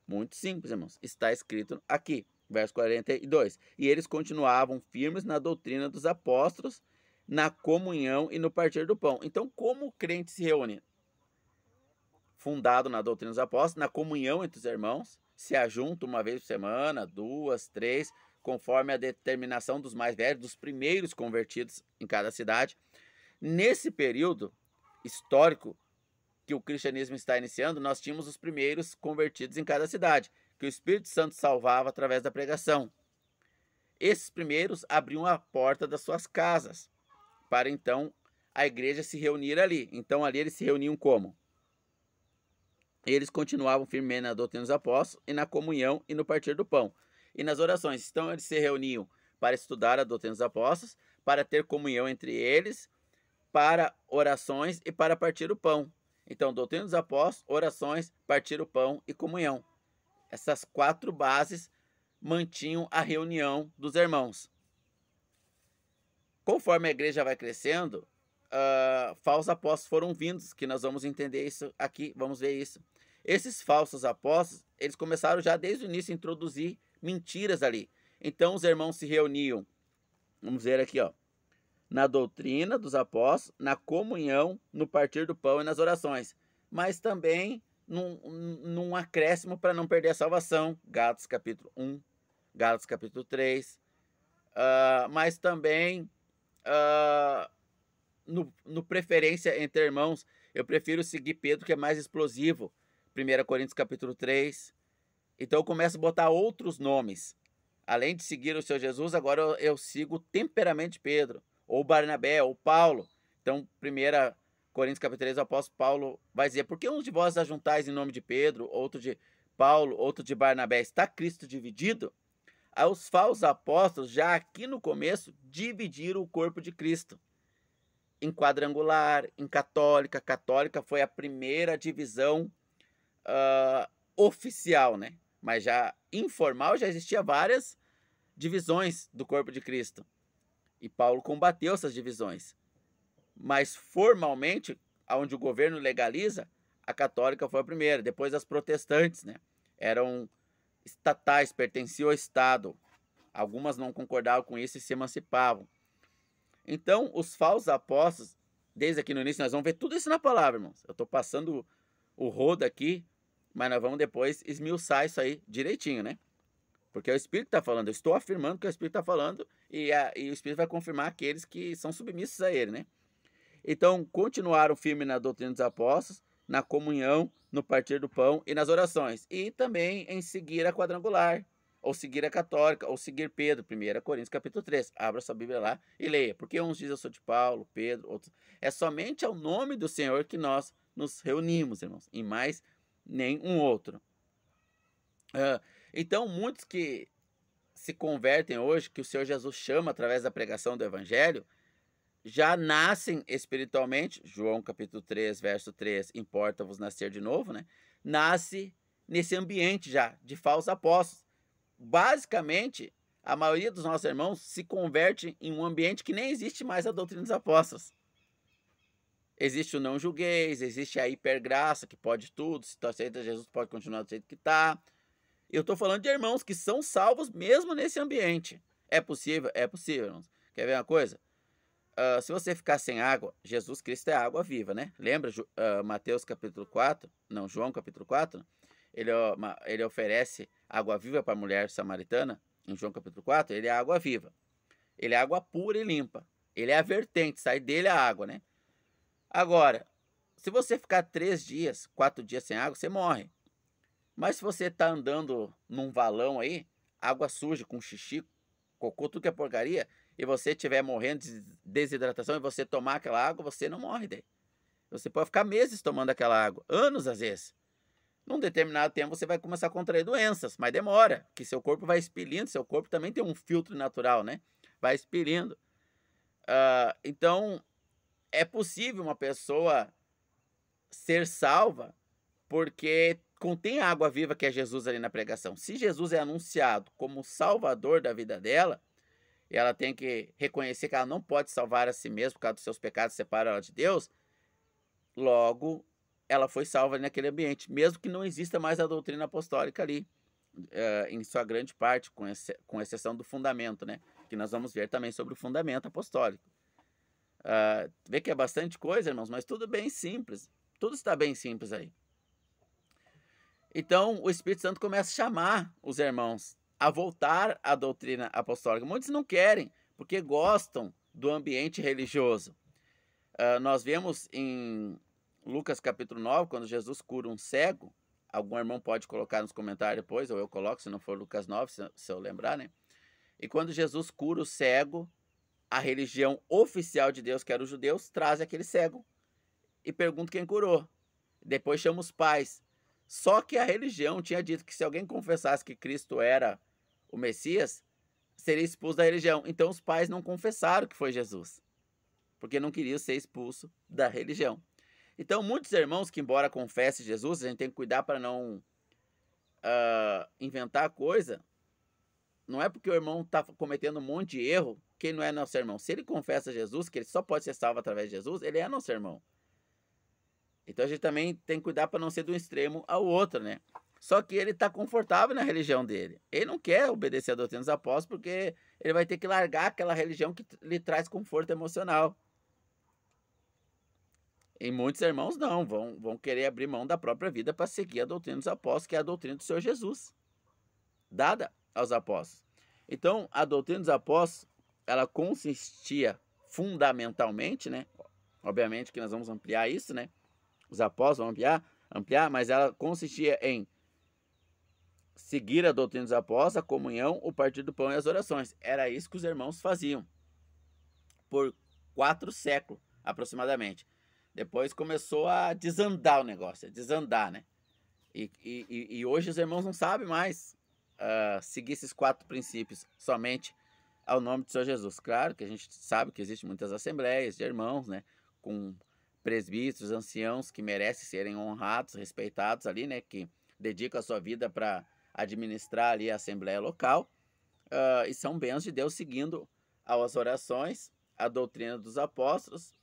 Muito simples, irmãos. Está escrito aqui, verso 42. E eles continuavam firmes na doutrina dos apóstolos, na comunhão e no partir do pão. Então, como o crente se reúne? Fundado na doutrina dos apóstolos, na comunhão entre os irmãos. se ajuntam uma vez por semana, 2, 3, conforme a determinação dos mais velhos, dos primeiros convertidos em cada cidade. Nesse período histórico que o cristianismo está iniciando, nós tínhamos os primeiros convertidos em cada cidade, que o Espírito Santo salvava através da pregação. Esses primeiros abriam a porta das suas casas, para então a igreja se reunir ali. Então ali eles se reuniam como? Eles continuavam firmemente na doutrina dos apóstolos e na comunhão e no partir do pão e nas orações. Então eles se reuniam para estudar a doutrina dos apóstolos, para ter comunhão entre eles, para orações e para partir o pão. Então, doutrina dos apóstolos, orações, partir o pão e comunhão. Essas 4 bases mantinham a reunião dos irmãos. Conforme a igreja vai crescendo, falsos apóstolos foram vindos, que nós vamos entender isso aqui, vamos ver isso. Esses falsos apóstolos, eles começaram já desde o início a introduzir mentiras ali. Então os irmãos se reuniam, vamos ver aqui, ó, na doutrina dos apóstolos, na comunhão, no partir do pão e nas orações, mas também num acréscimo para não perder a salvação, Gálatas capítulo 1, Gálatas capítulo 3, mas também no preferência entre irmãos, eu prefiro seguir Pedro, que é mais explosivo, 1 Coríntios capítulo 3, então eu começo a botar outros nomes, além de seguir o Senhor Jesus, agora eu sigo o temperamento de Pedro, ou Barnabé, ou Paulo. Então, 1 Coríntios capítulo 3, o apóstolo Paulo vai dizer, por que uns de vós ajuntais em nome de Pedro, outro de Paulo, outro de Barnabé? Está Cristo dividido? Os falsos apóstolos, já aqui no começo, dividiram o corpo de Cristo. Em quadrangular, em católica. Católica foi a primeira divisão oficial, né? Mas já informal já existia várias divisões do corpo de Cristo. E Paulo combateu essas divisões. Mas formalmente, onde o governo legaliza, a católica foi a primeira. Depois as protestantes, né? Eram estatais, pertenciam ao Estado. Algumas não concordavam com isso e se emancipavam. Então, os falsos apóstolos, desde aqui no início, nós vamos ver tudo isso na palavra, irmãos. Eu estou passando o rodo aqui, mas nós vamos depois esmiuçar isso aí direitinho, né? Porque é o Espírito que está falando. Eu estou afirmando que é o Espírito está falando e o Espírito vai confirmar aqueles que são submissos a ele, né? Então, continuaram firme na doutrina dos apóstolos, na comunhão, no partir do pão e nas orações. E também em seguir a quadrangular, ou seguir a católica, ou seguir Pedro, 1 Coríntios capítulo 3. Abra sua Bíblia lá e leia. Porque uns dizem eu sou de Paulo, Pedro, outros. É somente ao nome do Senhor que nós nos reunimos, irmãos, e mais nenhum outro. Então, muitos que se convertem hoje, que o Senhor Jesus chama através da pregação do Evangelho, já nascem espiritualmente, João capítulo 3, verso 3, importa-vos nascer de novo, né? Nasce nesse ambiente já de falsos apóstolos. Basicamente, a maioria dos nossos irmãos se converte em um ambiente que nem existe mais a doutrina dos apóstolos. Existe o não julgueis, existe a hipergraça, que pode tudo, se tu aceita Jesus, pode continuar do jeito que está. Eu estou falando de irmãos que são salvos mesmo nesse ambiente. É possível? É possível, irmãos. Quer ver uma coisa? Se você ficar sem água, Jesus Cristo é a água viva, né? Lembra Mateus capítulo 4? Não, João capítulo 4? Ele oferece água viva para a mulher samaritana, em João capítulo 4, ele é água viva. Ele é água pura e limpa. Ele é a vertente, sai dele a água, né? Agora, se você ficar 3 dias, 4 dias sem água, você morre. Mas se você está andando num valão aí, água suja, com xixi, cocô, tudo que é porcaria, e você estiver morrendo de desidratação e você tomar aquela água, você não morre daí. Você pode ficar meses tomando aquela água, anos às vezes. Num determinado tempo você vai começar a contrair doenças, mas demora, que seu corpo vai expelindo, seu corpo também tem um filtro natural, né? Vai expelindo. Então, é possível uma pessoa ser salva porque contém a água viva que é Jesus ali na pregação. Se Jesus é anunciado como o salvador da vida dela, e ela tem que reconhecer que ela não pode salvar a si mesma por causa dos seus pecados, separar ela de Deus, logo ela foi salva ali naquele ambiente, mesmo que não exista mais a doutrina apostólica ali, em sua grande parte, com exceção do fundamento, né? Que nós vamos ver também sobre o fundamento apostólico. Vê que é bastante coisa, irmãos, mas tudo bem simples. Tudo está bem simples aí. Então, o Espírito Santo começa a chamar os irmãos a voltar à doutrina apostólica. Muitos não querem, porque gostam do ambiente religioso. Nós vemos em Lucas capítulo 9, quando Jesus cura um cego. Algum irmão pode colocar nos comentários depois, ou eu coloco, se não for Lucas 9, se eu lembrar, né? E quando Jesus cura o cego, a religião oficial de Deus, que era os judeus, traz aquele cego e pergunta quem curou. Depois chama os pais. Só que a religião tinha dito que se alguém confessasse que Cristo era o Messias, seria expulso da religião. Então os pais não confessaram que foi Jesus, porque não queriam ser expulso da religião. Então muitos irmãos que, embora confessem Jesus, a gente tem que cuidar para não inventar coisa. Não é porque o irmão está cometendo um monte de erro que ele não é nosso irmão. Se ele confessa Jesus, que ele só pode ser salvo através de Jesus, ele é nosso irmão. Então a gente também tem que cuidar para não ser de um extremo ao outro, né? Só que ele está confortável na religião dele. Ele não quer obedecer a doutrina dos apóstolos porque ele vai ter que largar aquela religião que lhe traz conforto emocional. E muitos irmãos não, vão querer abrir mão da própria vida para seguir a doutrina dos apóstolos, que é a doutrina do Senhor Jesus, dada aos apóstolos. Então, a doutrina dos apóstolos, ela consistia fundamentalmente, né? Obviamente que nós vamos ampliar isso, né? Os apóstolos vão ampliar, mas ela consistia em seguir a doutrina dos apóstolos, a comunhão, o partir do pão e as orações. Era isso que os irmãos faziam por 4 séculos, aproximadamente. Depois começou a desandar o negócio, a desandar, né? E hoje os irmãos não sabem mais seguir esses 4 princípios somente ao nome do Senhor Jesus. Claro que a gente sabe que existem muitas assembleias de irmãos, né? Com presbíteros, anciãos que merecem serem honrados, respeitados ali, né? Que dedicam a sua vida para administrar ali a assembleia local. E são bênçãos de Deus seguindo as orações, a doutrina dos apóstolos,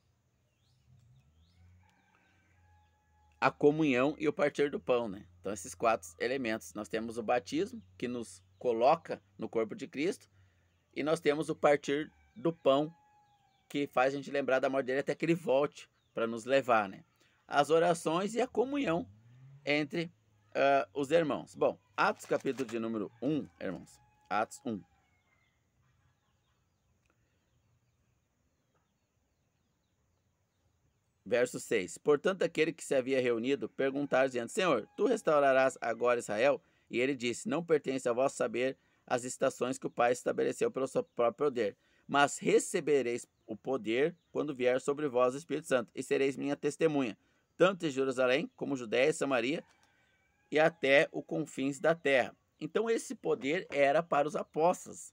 a comunhão e o partir do pão, né? Então esses 4 elementos. Nós temos o batismo, que nos coloca no corpo de Cristo, e nós temos o partir do pão, que faz a gente lembrar da morte dele até que ele volte para nos levar, né? As orações e a comunhão entre os irmãos. Bom, Atos capítulo de número 1, irmãos. Atos 1. Verso 6. Portanto, aquele que se havia reunido perguntar, dizendo: Senhor, tu restaurarás agora Israel? E ele disse: Não pertence a vós saber as estações que o Pai estabeleceu pelo seu próprio poder, mas recebereis o poder quando vier sobre vós o Espírito Santo, e sereis minha testemunha, tanto em Jerusalém como Judéia e Samaria, e até os confins da terra. Então esse poder era para os apóstolos.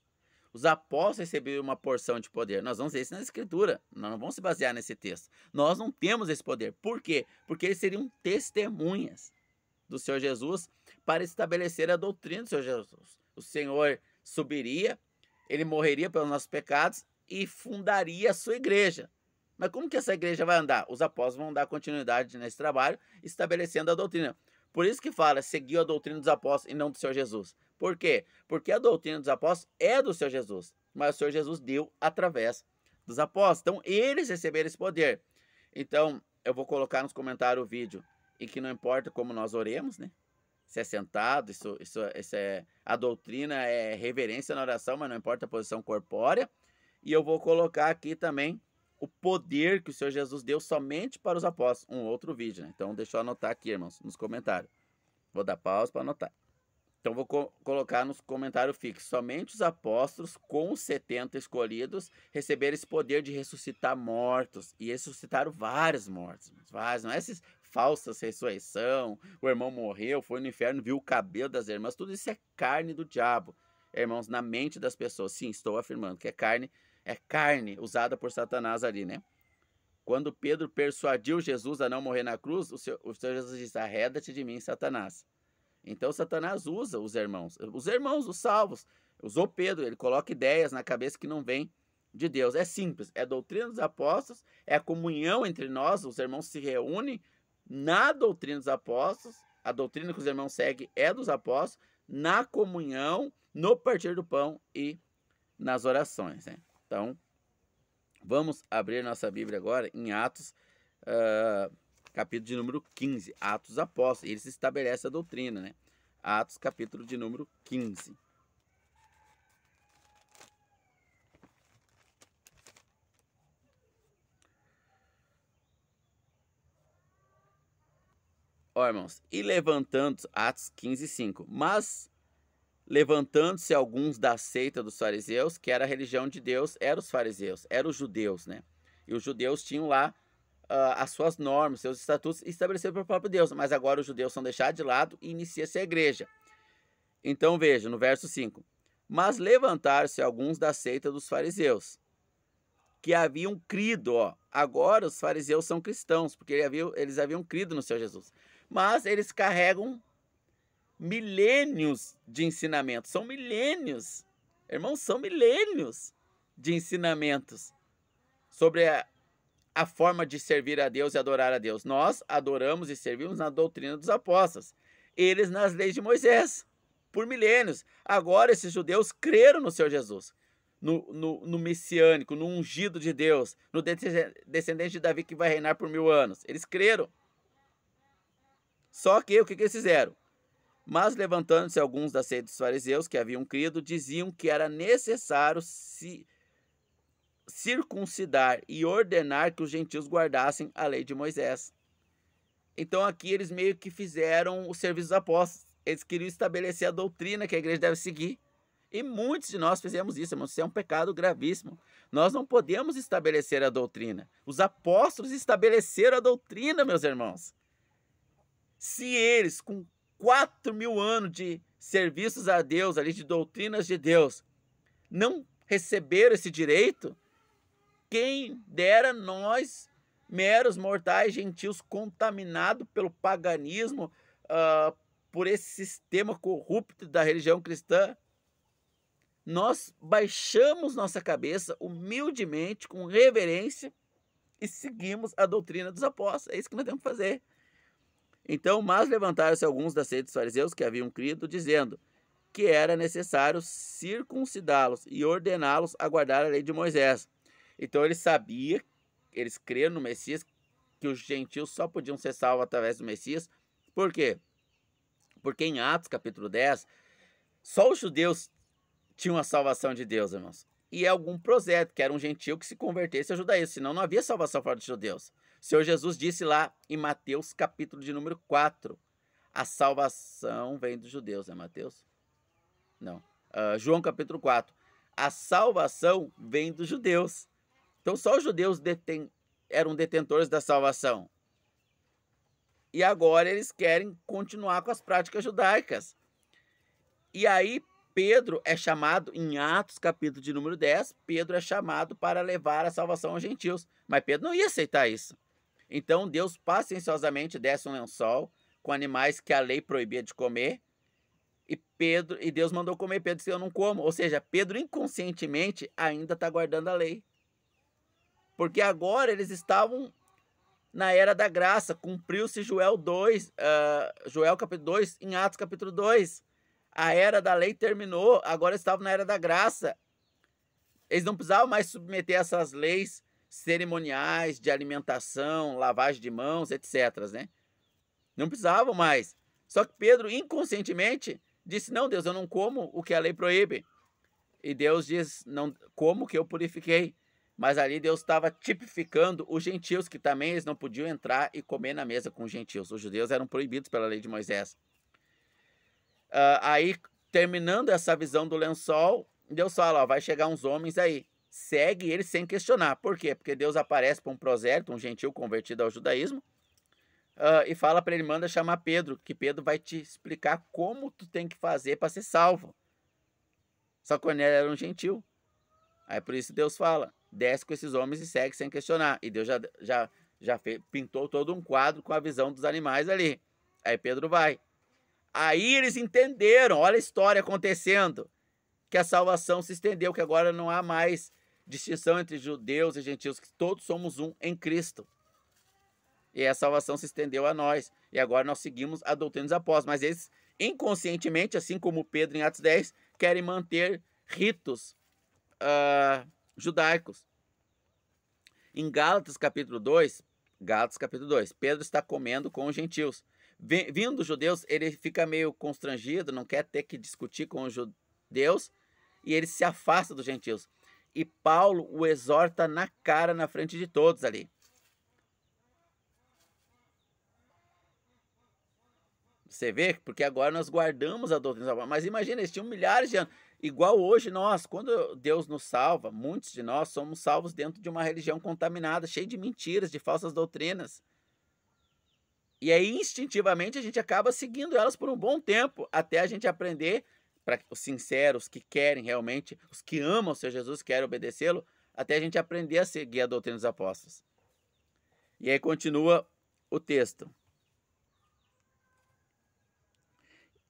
Os apóstolos receberam uma porção de poder. Nós vamos ver isso na Escritura. Nós não vamos se basear nesse texto. Nós não temos esse poder. Por quê? Porque eles seriam testemunhas do Senhor Jesus para estabelecer a doutrina do Senhor Jesus. O Senhor subiria, ele morreria pelos nossos pecados e fundaria a sua igreja. Mas como que essa igreja vai andar? Os apóstolos vão dar continuidade nesse trabalho, estabelecendo a doutrina. Por isso que fala, seguiu a doutrina dos apóstolos e não do Senhor Jesus. Por quê? Porque a doutrina dos apóstolos é do Senhor Jesus, mas o Senhor Jesus deu através dos apóstolos. Então, eles receberam esse poder. Então, eu vou colocar nos comentários o vídeo em que não importa como nós oremos, né? Se é sentado, isso é, a doutrina é reverência na oração, mas não importa a posição corpórea. E eu vou colocar aqui também o poder que o Senhor Jesus deu somente para os apóstolos. Um outro vídeo, né? Então, deixa eu anotar aqui, irmãos, nos comentários. Vou dar pausa para anotar. Então, vou colocar nos comentários fixos. Somente os apóstolos, com os 70 escolhidos, receberam esse poder de ressuscitar mortos. E ressuscitaram vários mortos. Vários, não é essas falsas ressurreição. O irmão morreu, foi no inferno, viu o cabelo das irmãs. Tudo isso é carne do diabo. Irmãos, na mente das pessoas. Sim, estou afirmando que é carne usada por Satanás ali, né? Quando Pedro persuadiu Jesus a não morrer na cruz, o Senhor Jesus disse: arreda-te de mim, Satanás. Então Satanás usa os irmãos, os salvos. Usou Pedro, ele coloca ideias na cabeça que não vem de Deus. É simples, é a doutrina dos apóstolos, é a comunhão entre nós, os irmãos se reúnem na doutrina dos apóstolos, a doutrina que os irmãos seguem é dos apóstolos, na comunhão, no partir do pão e nas orações, né? Então, vamos abrir nossa Bíblia agora em Atos, capítulo de número 15, Atos dos Apóstolos. Eles estabelecem a doutrina, né? Atos, capítulo de número 15. Ó, irmãos, e levantando, Atos 15, 5. Mas levantando-se alguns da seita dos fariseus, que era a religião de Deus, eram os fariseus, eram os judeus, né? E os judeus tinham lá as suas normas, seus estatutos estabelecidos pelo próprio Deus. Mas agora os judeus são deixados de lado e inicia-se a igreja. Então veja, no verso 5. Mas levantaram-se alguns da seita dos fariseus, que haviam crido, ó. Agora os fariseus são cristãos, porque eles haviam crido no Senhor Jesus. Mas eles carregam milênios de ensinamentos. São milênios. Irmãos, são milênios de ensinamentos sobre a forma de servir a Deus e adorar a Deus. Nós adoramos e servimos na doutrina dos apóstolos. Eles nas leis de Moisés, por milênios. Agora esses judeus creram no Senhor Jesus, no messiânico, no ungido de Deus, no descendente de Davi que vai reinar por 1000 anos. Eles creram. Só que o que eles fizeram? Mas levantando-se alguns da seita dos fariseus que haviam crido, diziam que era necessário se circuncidar e ordenar que os gentios guardassem a lei de Moisés. Então aqui eles meio que fizeram o serviço dos apóstolos. Eles queriam estabelecer a doutrina que a igreja deve seguir. E muitos de nós fizemos isso, irmãos. Isso é um pecado gravíssimo. Nós não podemos estabelecer a doutrina. Os apóstolos estabeleceram a doutrina, meus irmãos. Se eles, com 4000 anos de serviços a Deus, ali de doutrinas de Deus, não receberam esse direito, quem dera nós, meros mortais gentios, contaminados pelo paganismo, por esse sistema corrupto da religião cristã, nós baixamos nossa cabeça humildemente, com reverência, e seguimos a doutrina dos apóstolos. É isso que nós temos que fazer. Então, mas levantaram-se alguns da seita dos fariseus que haviam crido, dizendo que era necessário circuncidá-los e ordená-los a guardar a lei de Moisés. Então, eles creram no Messias, que os gentios só podiam ser salvos através do Messias. Por quê? Porque em Atos, capítulo 10, só os judeus tinham a salvação de Deus, irmãos. E algum prosélito, que era um gentio que se convertesse ao judaísmo, senão não havia salvação fora dos judeus. O Senhor Jesus disse lá em Mateus, capítulo de número 4, a salvação vem dos judeus, é Mateus? Não. João, capítulo 4, a salvação vem dos judeus. Então só os judeus eram detentores da salvação. E agora eles querem continuar com as práticas judaicas. E aí Pedro é chamado, em Atos, capítulo de número 10, Pedro é chamado para levar a salvação aos gentios. Mas Pedro não ia aceitar isso. Então Deus pacienciosamente desce um lençol com animais que a lei proibia de comer. E Deus mandou comer. Pedro disse, eu não como. Ou seja, Pedro inconscientemente ainda está guardando a lei. Porque agora eles estavam na era da graça. Cumpriu-se Joel capítulo 2, em Atos capítulo 2. A era da lei terminou, agora estavam na era da graça. Eles não precisavam mais submeter essas leis cerimoniais de alimentação, lavagem de mãos, etc. né? Não precisavam mais. Só que Pedro, inconscientemente, disse, não, Deus, eu não como o que a lei proíbe. E Deus diz, não como o que eu purifiquei. Mas ali Deus estava tipificando os gentios, que também eles não podiam entrar e comer na mesa com os gentios. Os judeus eram proibidos pela lei de Moisés. Aí, terminando essa visão do lençol, Deus fala, ó, vai chegar uns homens aí. Segue eles sem questionar. Por quê? Porque Deus aparece para um prosélito, um gentil convertido ao judaísmo, e fala para ele, manda chamar Pedro, que Pedro vai te explicar como tu tem que fazer para ser salvo. Só que Cornélio era um gentil. Aí por isso Deus fala, desce com esses homens e segue sem questionar. E Deus pintou todo um quadro com a visão dos animais ali. Aí Pedro vai. Aí eles entenderam, olha a história acontecendo, que a salvação se estendeu, que agora não há mais distinção entre judeus e gentios, que todos somos um em Cristo. E a salvação se estendeu a nós. E agora nós seguimos a doutrina dos apóstolos. Mas eles, inconscientemente, assim como Pedro em Atos 10, querem manter ritos judaicos. Em Gálatas capítulo 2, Gálatas capítulo 2. Pedro está comendo com os gentios. Vindo os judeus, ele fica meio constrangido, não quer ter que discutir com os judeus, e ele se afasta dos gentios. E Paulo o exorta na cara, na frente de todos ali. Você vê? Porque agora nós guardamos a doutrina. Mas imagina, eles tinham milhares de anos. Igual hoje nós, quando Deus nos salva, muitos de nós somos salvos dentro de uma religião contaminada, cheia de mentiras, de falsas doutrinas. E aí, instintivamente, a gente acaba seguindo elas por um bom tempo, até a gente aprender, para os sinceros, que querem realmente, os que amam o Senhor Jesus, querem obedecê-lo, até a gente aprender a seguir a doutrina dos apóstolos. E aí continua o texto.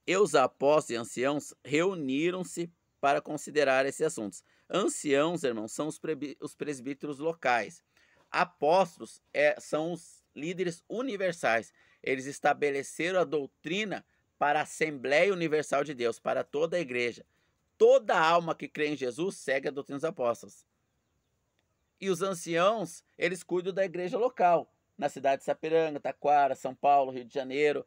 E os apóstolos e anciãos reuniram-se para considerar esses assuntos. Anciãos, irmãos, são os presbíteros locais. Apóstolos são os líderes universais. Eles estabeleceram a doutrina para a Assembleia Universal de Deus, para toda a igreja. Toda alma que crê em Jesus segue a doutrina dos apóstolos. E os anciãos, eles cuidam da igreja local, na cidade de Sapiranga, Taquara, São Paulo, Rio de Janeiro.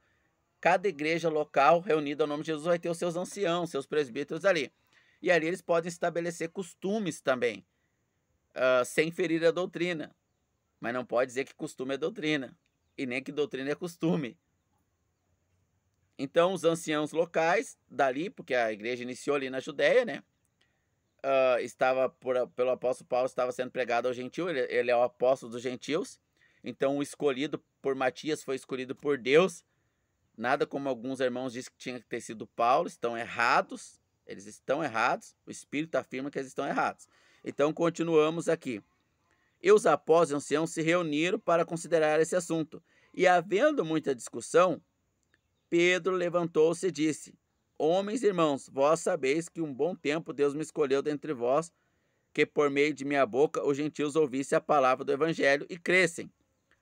Cada igreja local reunida ao nome de Jesus vai ter os seus anciãos, seus presbíteros ali. E ali eles podem estabelecer costumes também, sem ferir a doutrina. Mas não pode dizer que costume é doutrina, e nem que doutrina é costume. Então, os anciãos locais dali, porque a igreja iniciou ali na Judéia, né? Pelo apóstolo Paulo, estava sendo pregado ao gentio, ele é o apóstolo dos gentios. Então, o escolhido por Matias foi escolhido por Deus. Nada como alguns irmãos dizem que tinha que ter sido Paulo, estão errados, eles estão errados, o Espírito afirma que eles estão errados. Então, continuamos aqui. E os apóstolos e anciãos se reuniram para considerar esse assunto. E havendo muita discussão, Pedro levantou-se e disse: Homens e irmãos, vós sabeis que um bom tempo Deus me escolheu dentre vós, que por meio de minha boca os gentios ouvissem a palavra do evangelho e crescem.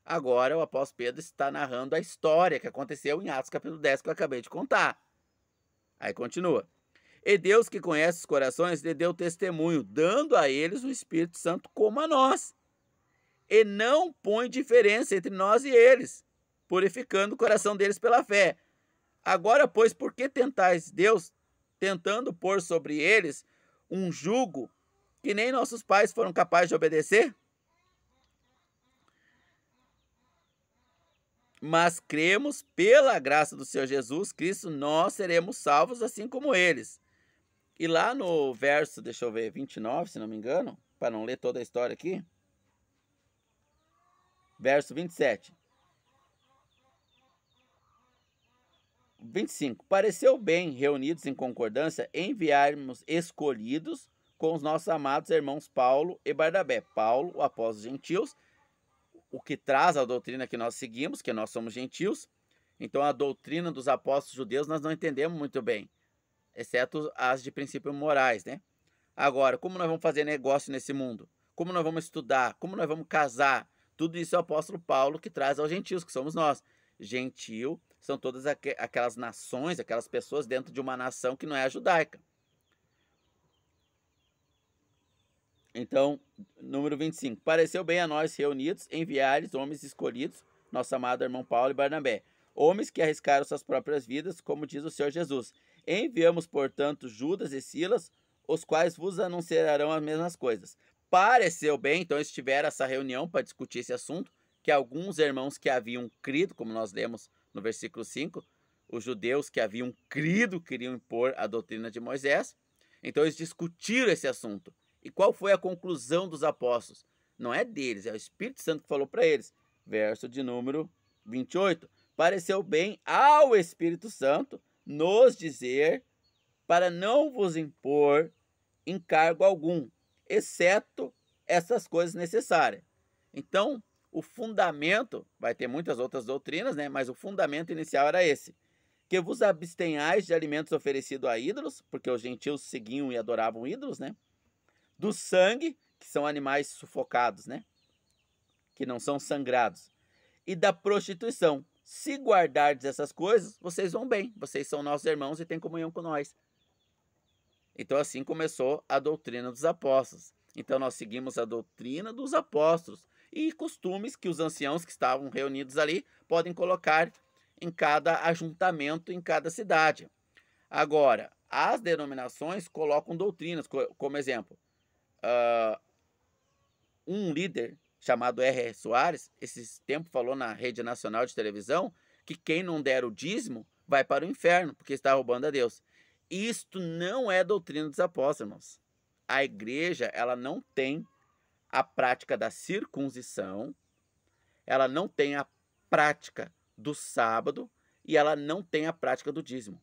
Agora o apóstolo Pedro está narrando a história que aconteceu em Atos capítulo 10, que eu acabei de contar. Aí continua. E Deus, que conhece os corações, lhe deu testemunho, dando a eles o Espírito Santo como a nós. E não põe diferença entre nós e eles, purificando o coração deles pela fé. Agora, pois, por que tentais Deus, tentando pôr sobre eles um jugo que nem nossos pais foram capazes de obedecer? Mas cremos pela graça do Senhor Jesus Cristo, nós seremos salvos assim como eles. E lá no verso, deixa eu ver, 29, se não me engano, para não ler toda a história aqui. Verso 27. 25. Pareceu bem, reunidos em concordância, enviarmos escolhidos com os nossos amados irmãos Paulo e Barnabé. Paulo, o apóstolo dos gentios, o que traz a doutrina que nós seguimos, que nós somos gentios. Então a doutrina dos apóstolos judeus nós não entendemos muito bem, exceto as de princípios morais, né? Agora, como nós vamos fazer negócio nesse mundo? Como nós vamos estudar? Como nós vamos casar? Tudo isso é o apóstolo Paulo que traz aos gentios, que somos nós. Gentil são todas aquelas nações, aquelas pessoas dentro de uma nação que não é a judaica. Então, número 25. Pareceu bem a nós reunidos, enviar-lhes homens escolhidos, nosso amado irmão Paulo e Barnabé, homens que arriscaram suas próprias vidas, como diz o Senhor Jesus. Enviamos, portanto, Judas e Silas, os quais vos anunciarão as mesmas coisas. Pareceu bem, então eles tiveram essa reunião para discutir esse assunto, que alguns irmãos que haviam crido, como nós lemos no versículo 5, os judeus que haviam crido queriam impor a doutrina de Moisés. Então eles discutiram esse assunto. E qual foi a conclusão dos apóstolos? Não é deles, é o Espírito Santo que falou para eles. Verso de número 28. Pareceu bem ao Espírito Santo nos dizer para não vos impor encargo algum, exceto essas coisas necessárias. Então, o fundamento, vai ter muitas outras doutrinas, né? Mas o fundamento inicial era esse. Que vos abstenhais de alimentos oferecidos a ídolos, porque os gentios seguiam e adoravam ídolos, né? Do sangue, que são animais sufocados, né? Que não são sangrados. E da prostituição. Se guardardes essas coisas, vocês vão bem. Vocês são nossos irmãos e têm comunhão com nós. Então assim começou a doutrina dos apóstolos. Então nós seguimos a doutrina dos apóstolos. e costumes que os anciãos que estavam reunidos ali podem colocar em cada ajuntamento, em cada cidade. Agora, as denominações colocam doutrinas, como exemplo, um líder chamado R.R. Soares, esses tempos falou na Rede Nacional de Televisão, que quem não der o dízimo vai para o inferno, porque está roubando a Deus. Isto não é doutrina dos apóstolos, irmãos. A igreja, ela não tem a prática da circuncisão, ela não tem a prática do sábado e ela não tem a prática do dízimo.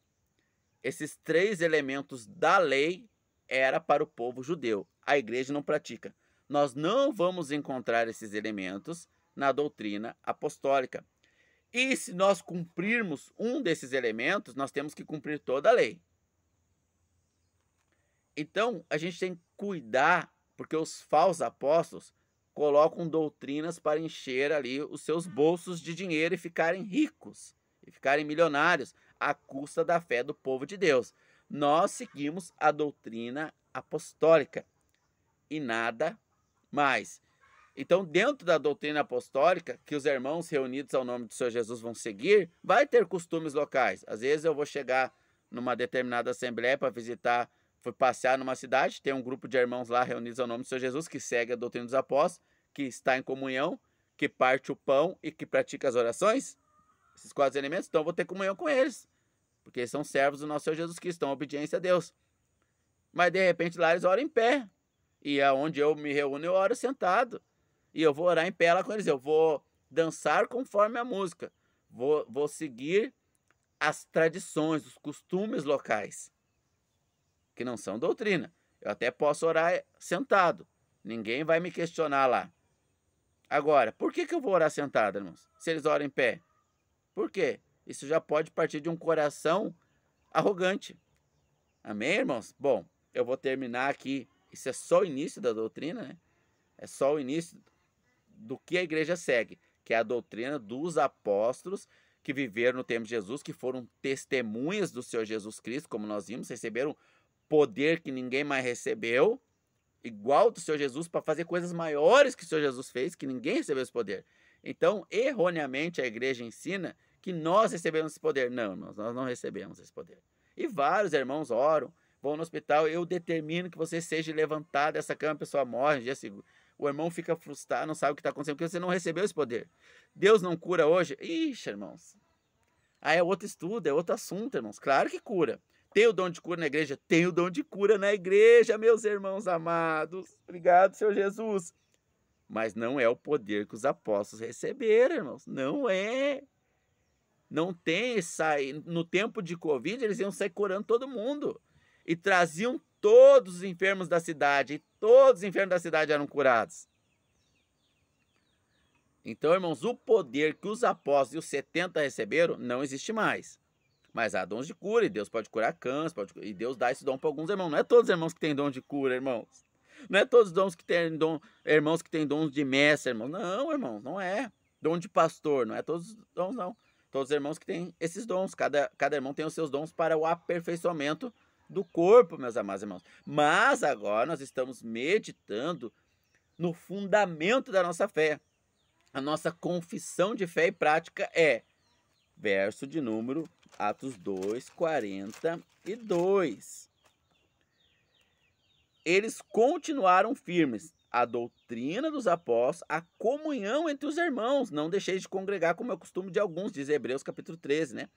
Esses 3 elementos da lei era para o povo judeu. A igreja não pratica. Nós não vamos encontrar esses elementos na doutrina apostólica. E se nós cumprirmos um desses elementos, nós temos que cumprir toda a lei. Então, a gente tem que cuidar, porque os falsos apóstolos colocam doutrinas para encher ali os seus bolsos de dinheiro e ficarem ricos, e ficarem milionários, à custa da fé do povo de Deus. Nós seguimos a doutrina apostólica e nada mais. Então, dentro da doutrina apostólica, que os irmãos reunidos ao nome do Senhor Jesus vão seguir, vai ter costumes locais. Às vezes eu vou chegar numa determinada assembleia para visitar, fui passear numa cidade, tem um grupo de irmãos lá reunidos ao nome do Senhor Jesus, que segue a doutrina dos apóstolos, que está em comunhão, que parte o pão e que pratica as orações. Esses 4 elementos, então eu vou ter comunhão com eles, porque eles são servos do nosso Senhor Jesus Cristo, estão em obediência a Deus. Mas de repente lá eles oram em pé, e aonde eu me reúno eu oro sentado, e eu vou orar em pé lá com eles, eu vou dançar conforme a música, vou seguir as tradições, os costumes locais, que não são doutrina. Eu até posso orar sentado, ninguém vai me questionar lá. Agora, por que eu vou orar sentado, irmãos, se eles oram em pé? Por quê? Isso já pode partir de um coração arrogante. Amém, irmãos? Bom, eu vou terminar aqui. Isso é só o início da doutrina, né? É só o início do que a igreja segue, que é a doutrina dos apóstolos que viveram no tempo de Jesus, que foram testemunhas do Senhor Jesus Cristo, como nós vimos, receberam poder que ninguém mais recebeu, igual do Senhor Jesus, para fazer coisas maiores que o Senhor Jesus fez, que ninguém recebeu esse poder. Então, erroneamente, a igreja ensina que nós recebemos esse poder. Não, irmãos, nós não recebemos esse poder. E vários irmãos oram, vão no hospital, eu determino que você seja levantado dessa cama, a pessoa morre, dia seguinte. O irmão fica frustrado, não sabe o que está acontecendo, porque você não recebeu esse poder. Deus não cura hoje? Ixi, irmãos. Aí é outro estudo, é outro assunto, irmãos. Claro que cura. Tem o dom de cura na igreja? Tem o dom de cura na igreja, meus irmãos amados. Obrigado, Senhor Jesus. Mas não é o poder que os apóstolos receberam, irmãos. Não é. Não tem sair. No tempo de Covid, eles iam sair curando todo mundo. E traziam todos os enfermos da cidade. E todos os enfermos da cidade eram curados. Então, irmãos, o poder que os apóstolos e os 70 receberam não existe mais. Mas há dons de cura, e Deus pode curar câncer, e Deus dá esse dom para alguns irmãos. Não é todos os irmãos que têm dom de cura, irmãos. Não é todos os dons que têm irmãos que têm dons de mestre, irmãos. Não, irmãos, não é. Dom de pastor, não é todos os dons, não. Todos os irmãos que têm esses dons. Cada irmão tem os seus dons para o aperfeiçoamento do corpo, meus amados irmãos. Mas agora nós estamos meditando no fundamento da nossa fé. A nossa confissão de fé e prática é verso de número Atos 2, 42. Eles continuaram firmes, a doutrina dos apóstolos, a comunhão entre os irmãos. Não deixeis de congregar, como é o costume de alguns, diz Hebreus capítulo 13, né?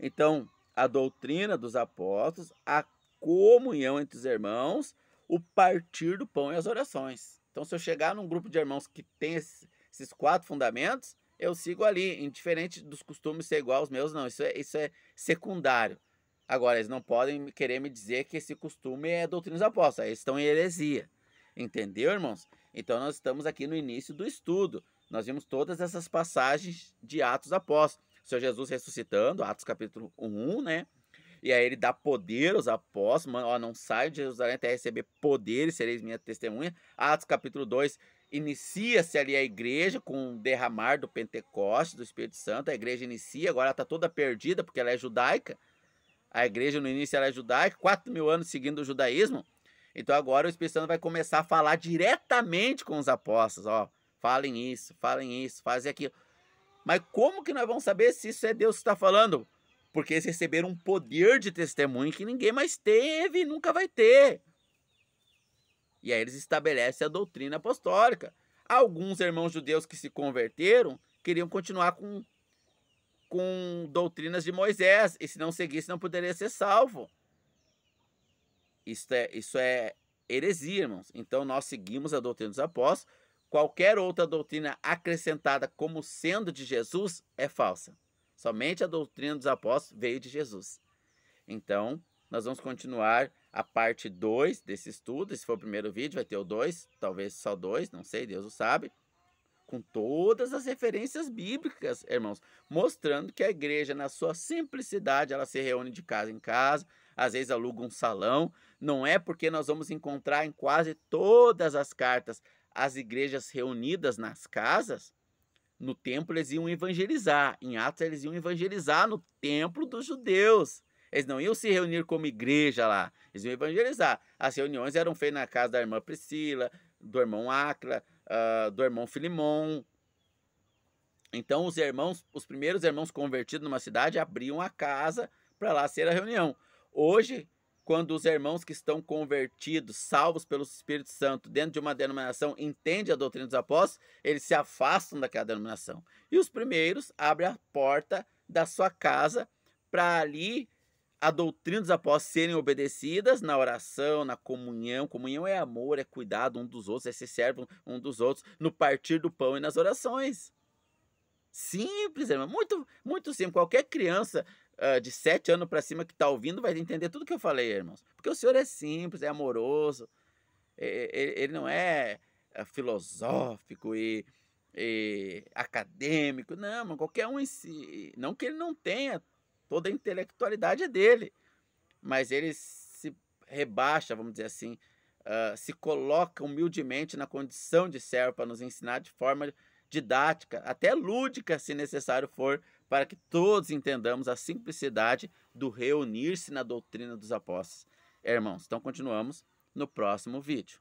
Então, a doutrina dos apóstolos, a comunhão entre os irmãos, o partir do pão e as orações. Então, se eu chegar num grupo de irmãos que tem esses 4 fundamentos, eu sigo ali, indiferente dos costumes ser igual aos meus, não, isso é secundário. Agora, eles não podem querer me dizer que esse costume é doutrina dos apóstolos, eles estão em heresia, entendeu, irmãos? Então, nós estamos aqui no início do estudo, nós vimos todas essas passagens de Atos Apóstolos, o Senhor Jesus ressuscitando, Atos capítulo 1, né? E aí ele dá poder aos apóstolos, ó, não sai de Jerusalém até receber poder e sereis minha testemunha. Atos capítulo 2, inicia-se ali a igreja com o derramar do Pentecoste, do Espírito Santo. A igreja inicia, agora ela está toda perdida porque ela é judaica. A igreja no início ela é judaica, 4.000 anos seguindo o judaísmo. Então agora o Espírito Santo vai começar a falar diretamente com os apóstolos, ó. falem isso, fazem aquilo. Mas como que nós vamos saber se isso é Deus que está falando? Porque eles receberam um poder de testemunho que ninguém mais teve e nunca vai ter. E aí eles estabelecem a doutrina apostólica. Alguns irmãos judeus que se converteram queriam continuar com doutrinas de Moisés, e se não seguisse não poderia ser salvo. Isso é heresia, irmãos. Então nós seguimos a doutrina dos apóstolos. Qualquer outra doutrina acrescentada como sendo de Jesus é falsa. Somente a doutrina dos apóstolos veio de Jesus. Então, nós vamos continuar a parte 2 desse estudo. Esse foi o primeiro vídeo, vai ter o 2, talvez só 2, não sei, Deus o sabe. Com todas as referências bíblicas, irmãos, mostrando que a igreja, na sua simplicidade, ela se reúne de casa em casa, às vezes aluga um salão. Não é porque nós vamos encontrar em quase todas as cartas as igrejas reunidas nas casas. No templo eles iam evangelizar, em Atos eles iam evangelizar no templo dos judeus. Eles não iam se reunir como igreja lá, eles iam evangelizar. As reuniões eram feitas na casa da irmã Priscila, do irmão Áquila, do irmão Filimon. Então os primeiros irmãos convertidos numa cidade abriam a casa para lá ser a reunião. Hoje, quando os irmãos que estão convertidos, salvos pelo Espírito Santo, dentro de uma denominação, entendem a doutrina dos apóstolos, eles se afastam daquela denominação. E os primeiros abrem a porta da sua casa para ali a doutrina dos apóstolos serem obedecidas na oração, na comunhão. Comunhão é amor, é cuidado um dos outros, é se serve um dos outros, no partir do pão e nas orações. Simples, irmão, muito, muito simples. Qualquer criança de 7 anos para cima que está ouvindo vai entender tudo que eu falei, irmãos. Porque o Senhor é simples, é amoroso, ele não é filosófico e acadêmico, não, mas qualquer um em si, não que ele não tenha, toda a intelectualidade é dele, mas ele se rebaixa, vamos dizer assim, se coloca humildemente na condição de servo para nos ensinar de forma didática, até lúdica, se necessário for, para que todos entendamos a simplicidade do reunir-se na doutrina dos apóstolos. Irmãos, então continuamos no próximo vídeo.